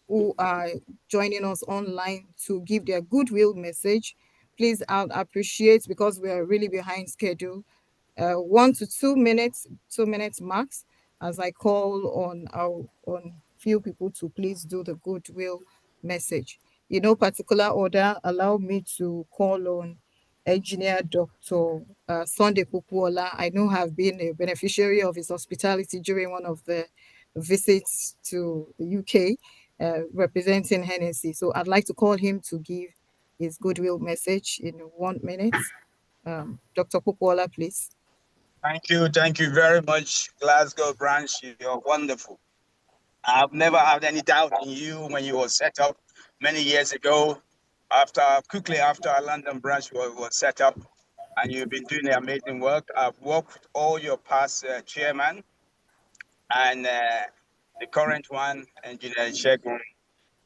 who are joining us online to give their goodwill message. Please, I'd appreciate, because we are really behind schedule, 1 to 2 minutes, 2 minutes max, as I call on few people to please do the goodwill message. In no particular order, allow me to call on Engineer Dr. Sunday Kukuola. I know have been a beneficiary of his hospitality during one of the visits to the UK, representing Hennessy. So I'd like to call him to give his goodwill message in 1 minute. Dr. Kukuola, please. Thank you very much, Glasgow branch. You're wonderful. I've never had any doubt in you when you were set up many years ago. Quickly after our London branch was set up, and you've been doing amazing work. I've worked with all your past chairman, and the current one, Engineer Shegun,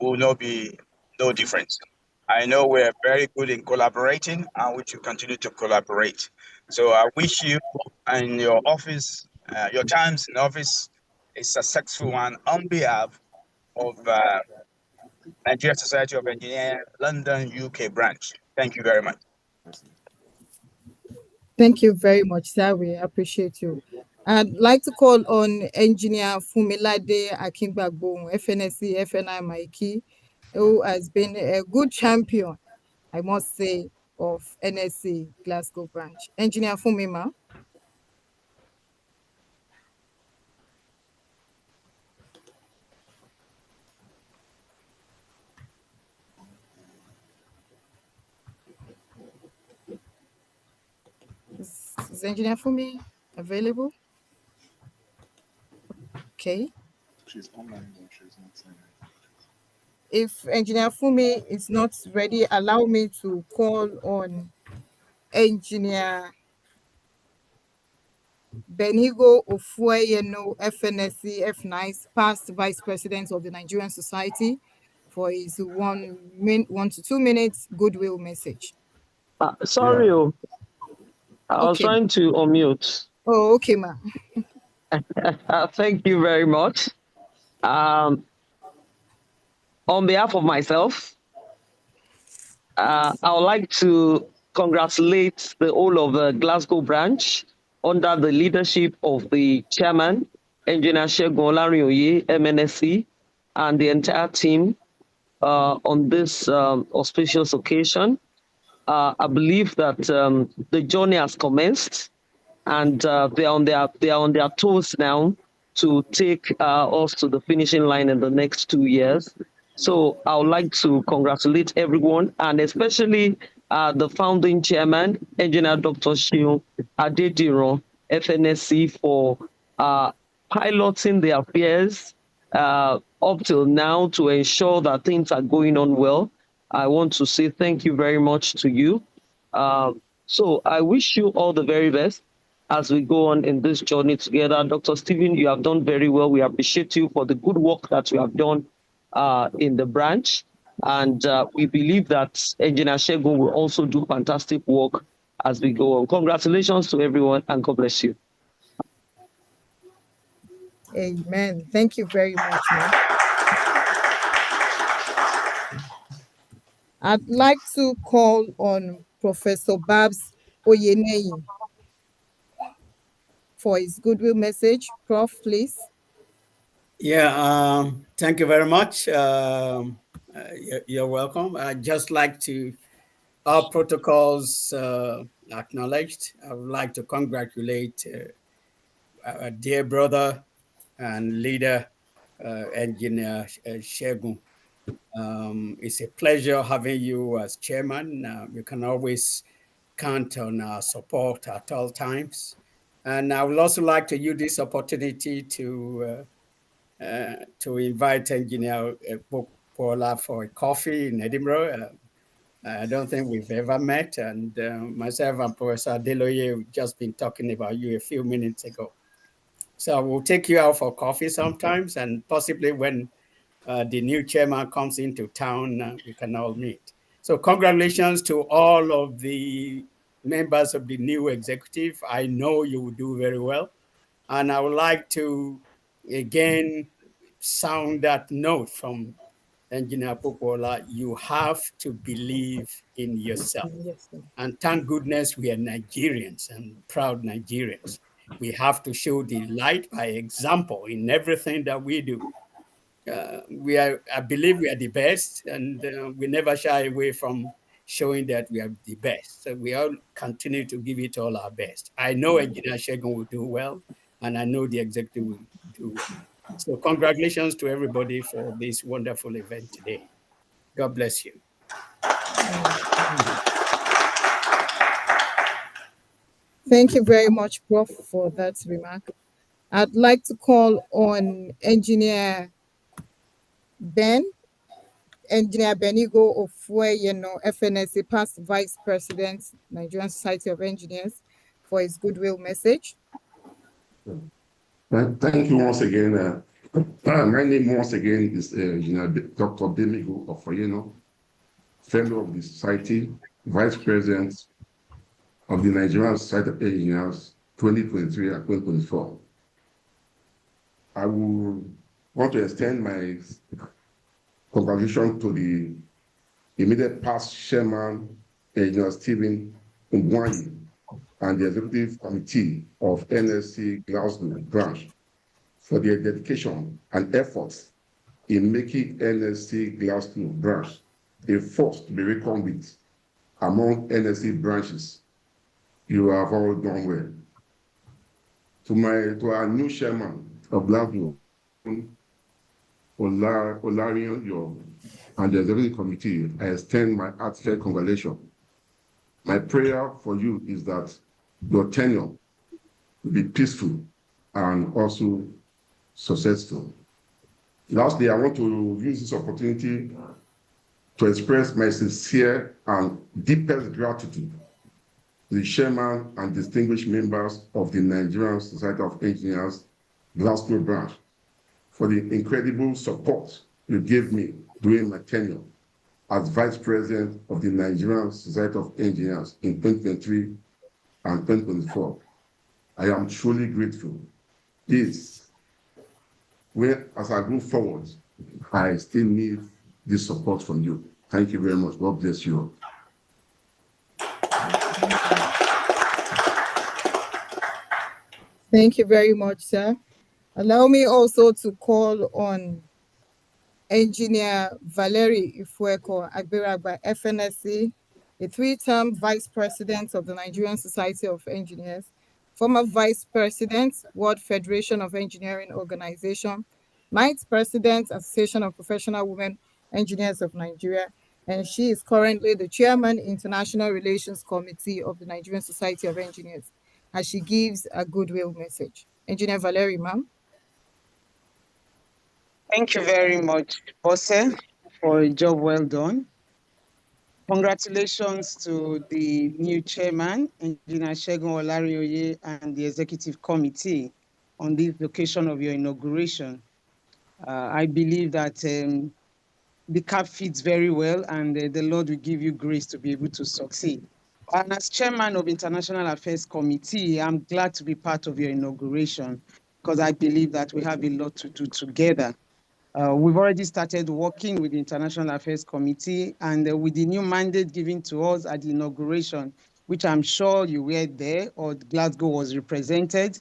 will not be no difference. I know we're very good in collaborating and we should continue to collaborate. So I wish you and your office, your times in office, a successful one on behalf of Nigeria Society of Engineers, London, UK branch. Thank you very much. Thank you very much, sir. We appreciate you. I'd like to call on Engineer Fumilade Akingbagbo, FNSC, FNI Maiki, who has been a good champion, I must say, of NSC Glasgow branch. Engineer Fumima. Is Engineer Fumi available? Okay. She's online, but she's not saying it. If Engineer Fumi is not ready, allow me to call on Engineer Benigo Ofueyeno, FNSC F9, past Vice President of the Nigerian Society, for his 1 to 2 minutes goodwill message. Sorry, Yeah. I was trying to unmute. Oh, okay, ma'am. Thank you very much. On behalf of myself, I would like to congratulate the whole of the Glasgow branch under the leadership of the chairman, Engineer Segun Olarinoye, MNSC, and the entire team on this auspicious occasion. I believe that the journey has commenced, and they are on their toes now to take us to the finishing line in the next 2 years. So I would like to congratulate everyone, and especially the founding chairman, Engineer Dr. Shion Adediran, FNSC, for piloting the affairs up till now to ensure that things are going on well. I want to say thank you very much to you. So I wish you all the very best as we go on in this journey together. Dr. Stephen, you have done very well. We appreciate you for the good work that you have done in the branch. And we believe that Engineer Segun will also do fantastic work as we go on. Congratulations to everyone and God bless you. Amen. Thank you very much, ma'am. I'd like to call on Professor Babs Oyeneyi for his goodwill message. Prof, please. Yeah, thank you very much. You're welcome. I'd just like to, our protocols acknowledged. I would like to congratulate our dear brother and leader, Engineer Shegun. It's a pleasure having you as chairman. You can always count on our support at all times. And I would also like to use this opportunity to invite Engineer Paula for a coffee in Edinburgh. I don't think we've ever met, and myself and Professor Deloye have just been talking about you a few minutes ago. So we'll take you out for coffee sometimes, and possibly when the new chairman comes into town, we can all meet. So congratulations to all of the members of the new executive. I know you will do very well. And I would like to, again, sound that note from Engineer Popola. You have to believe in yourself. Yes, sir. And thank goodness we are Nigerians and proud Nigerians. We have to show the light by example in everything that we do. I believe we are the best, and we never shy away from showing that we are the best. So we all continue to give it all our best. I know Engineer Shegun will do well, and I know the executive will do well. So congratulations to everybody for this wonderful event today. God bless you. Thank you very much, Prof, for that remark. I'd like to call on Engineer Benigo Ofueyeno, FNSA, past Vice President, Nigerian Society of Engineers, for his goodwill message. Thank you once again. My name once again is Dr. Benigo Ofueyeno, Fellow of the Society, Vice President of the Nigerian Society of Engineers, 2023 and 2024. I will want to extend my congratulations to the immediate past chairman, Engineer Stephen Ungwanyi, and the executive committee of NSC Glasgow branch for their dedication and efforts in making NSC Glasgow branch a force to be reckoned with among NSC branches. You have all done well. To our new chairman of Glasgow, Olarian, and the executive committee, I extend my heartfelt congratulations. My prayer for you is that your tenure will be peaceful and also successful. Lastly, I want to use this opportunity to express my sincere and deepest gratitude to the chairman and distinguished members of the Nigerian Society of Engineers, Glasgow branch, for the incredible support you gave me during my tenure as Vice President of the Nigerian Society of Engineers in 2023 and 2024. I am truly grateful. This, as I move forward, I still need this support from you. Thank you very much. God bless you. Thank you very much, sir. Allow me also to call on Engineer Valerie Ifueko Agbiragba, FNSC, a three-term Vice President of the Nigerian Society of Engineers, former Vice President, World Federation of Engineering Organization, ninth President, Association of Professional Women Engineers of Nigeria, and she is currently the Chairman, International Relations Committee of the Nigerian Society of Engineers, as she gives a goodwill message. Engineer Valerie, ma'am. Thank you very much, Bose, for a job well done. Congratulations to the new chairman, Engineer Shegun Olarioye, and the executive committee on the occasion of your inauguration. I believe that the cap fits very well, and the Lord will give you grace to be able to succeed. And as chairman of International Affairs Committee, I'm glad to be part of your inauguration because I believe that we have a lot to do together. We've already started working with the International Affairs Committee, and with the new mandate given to us at the inauguration, which I'm sure you were there or Glasgow was represented,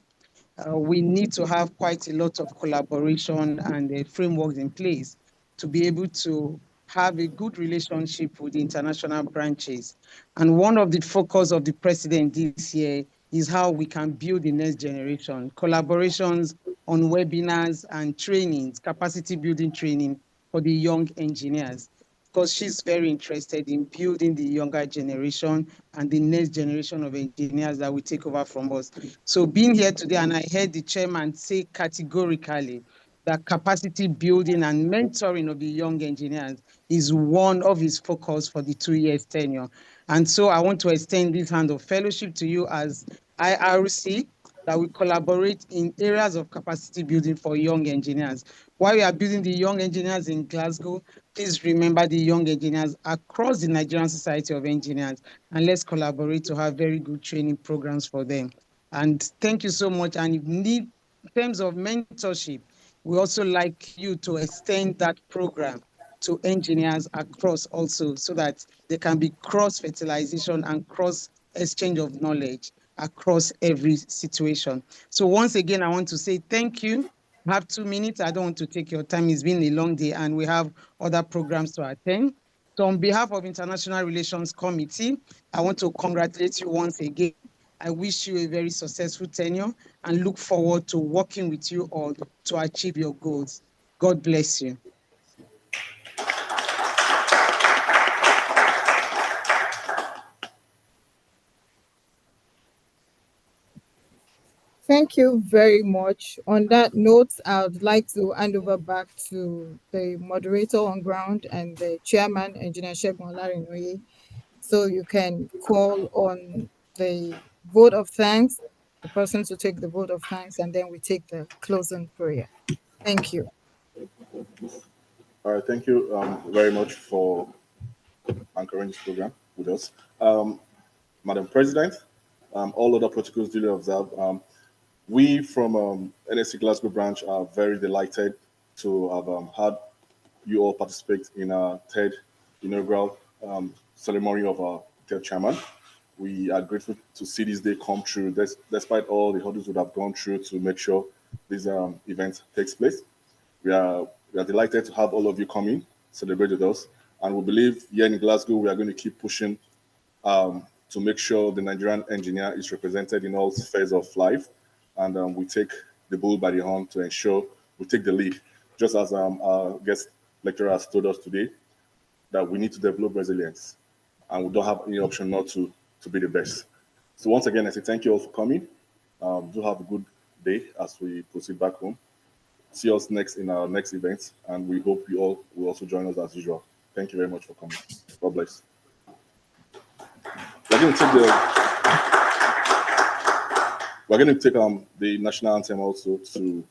we need to have quite a lot of collaboration and frameworks in place to be able to have a good relationship with the international branches. And one of the focus of the president this year is how we can build the next generation, collaborations on webinars and trainings, capacity building training for the young engineers, because she's very interested in building the younger generation and the next generation of engineers that will take over from us. So being here today, and I heard the chairman say categorically that capacity building and mentoring of the young engineers is one of his focus for the 2 years tenure. And so I want to extend this hand of fellowship to you as IRC, that we collaborate in areas of capacity building for young engineers. While we are building the young engineers in Glasgow, please remember the young engineers across the Nigerian Society of Engineers, and let's collaborate to have very good training programs for them. And thank you so much. And in terms of mentorship, we also like you to extend that program to engineers across also, so that there can be cross-fertilization and cross-exchange of knowledge across every situation. So once again, I want to say thank you. I have 2 minutes. I don't want to take your time. It's been a long day and we have other programs to attend. So on behalf of International Relations Committee, I want to congratulate you once again. I wish you a very successful tenure and look forward to working with you all to achieve your goals. God bless you. Thank you very much. On that note, I would like to hand over back to the moderator on ground and the chairman, Engineer Segun Olarinoye, so you can call on the vote of thanks, the person to take the vote of thanks, and then we take the closing prayer. Thank you. All right, thank you very much for anchoring this program with us. Madam President, all other protocols duly observed. We from NSC Glasgow branch are very delighted to have had you all participate in our third inaugural ceremony of our third chairman. We are grateful to see this day come true, despite all the hurdles we have gone through to make sure this event takes place. We are delighted to have all of you come in, celebrate with us, and we believe here in Glasgow we are going to keep pushing to make sure the Nigerian engineer is represented in all spheres of life, and we take the bull by the horn to ensure we take the lead, just as our guest lecturer has told us today, that we need to develop resilience, and we don't have any option not to be the best. So once again, I say thank you all for coming. Do have a good day as we proceed back home. See us next in our next event, and we hope you all will also join us as usual. Thank you very much for coming. God bless. We're going to take the national anthem also to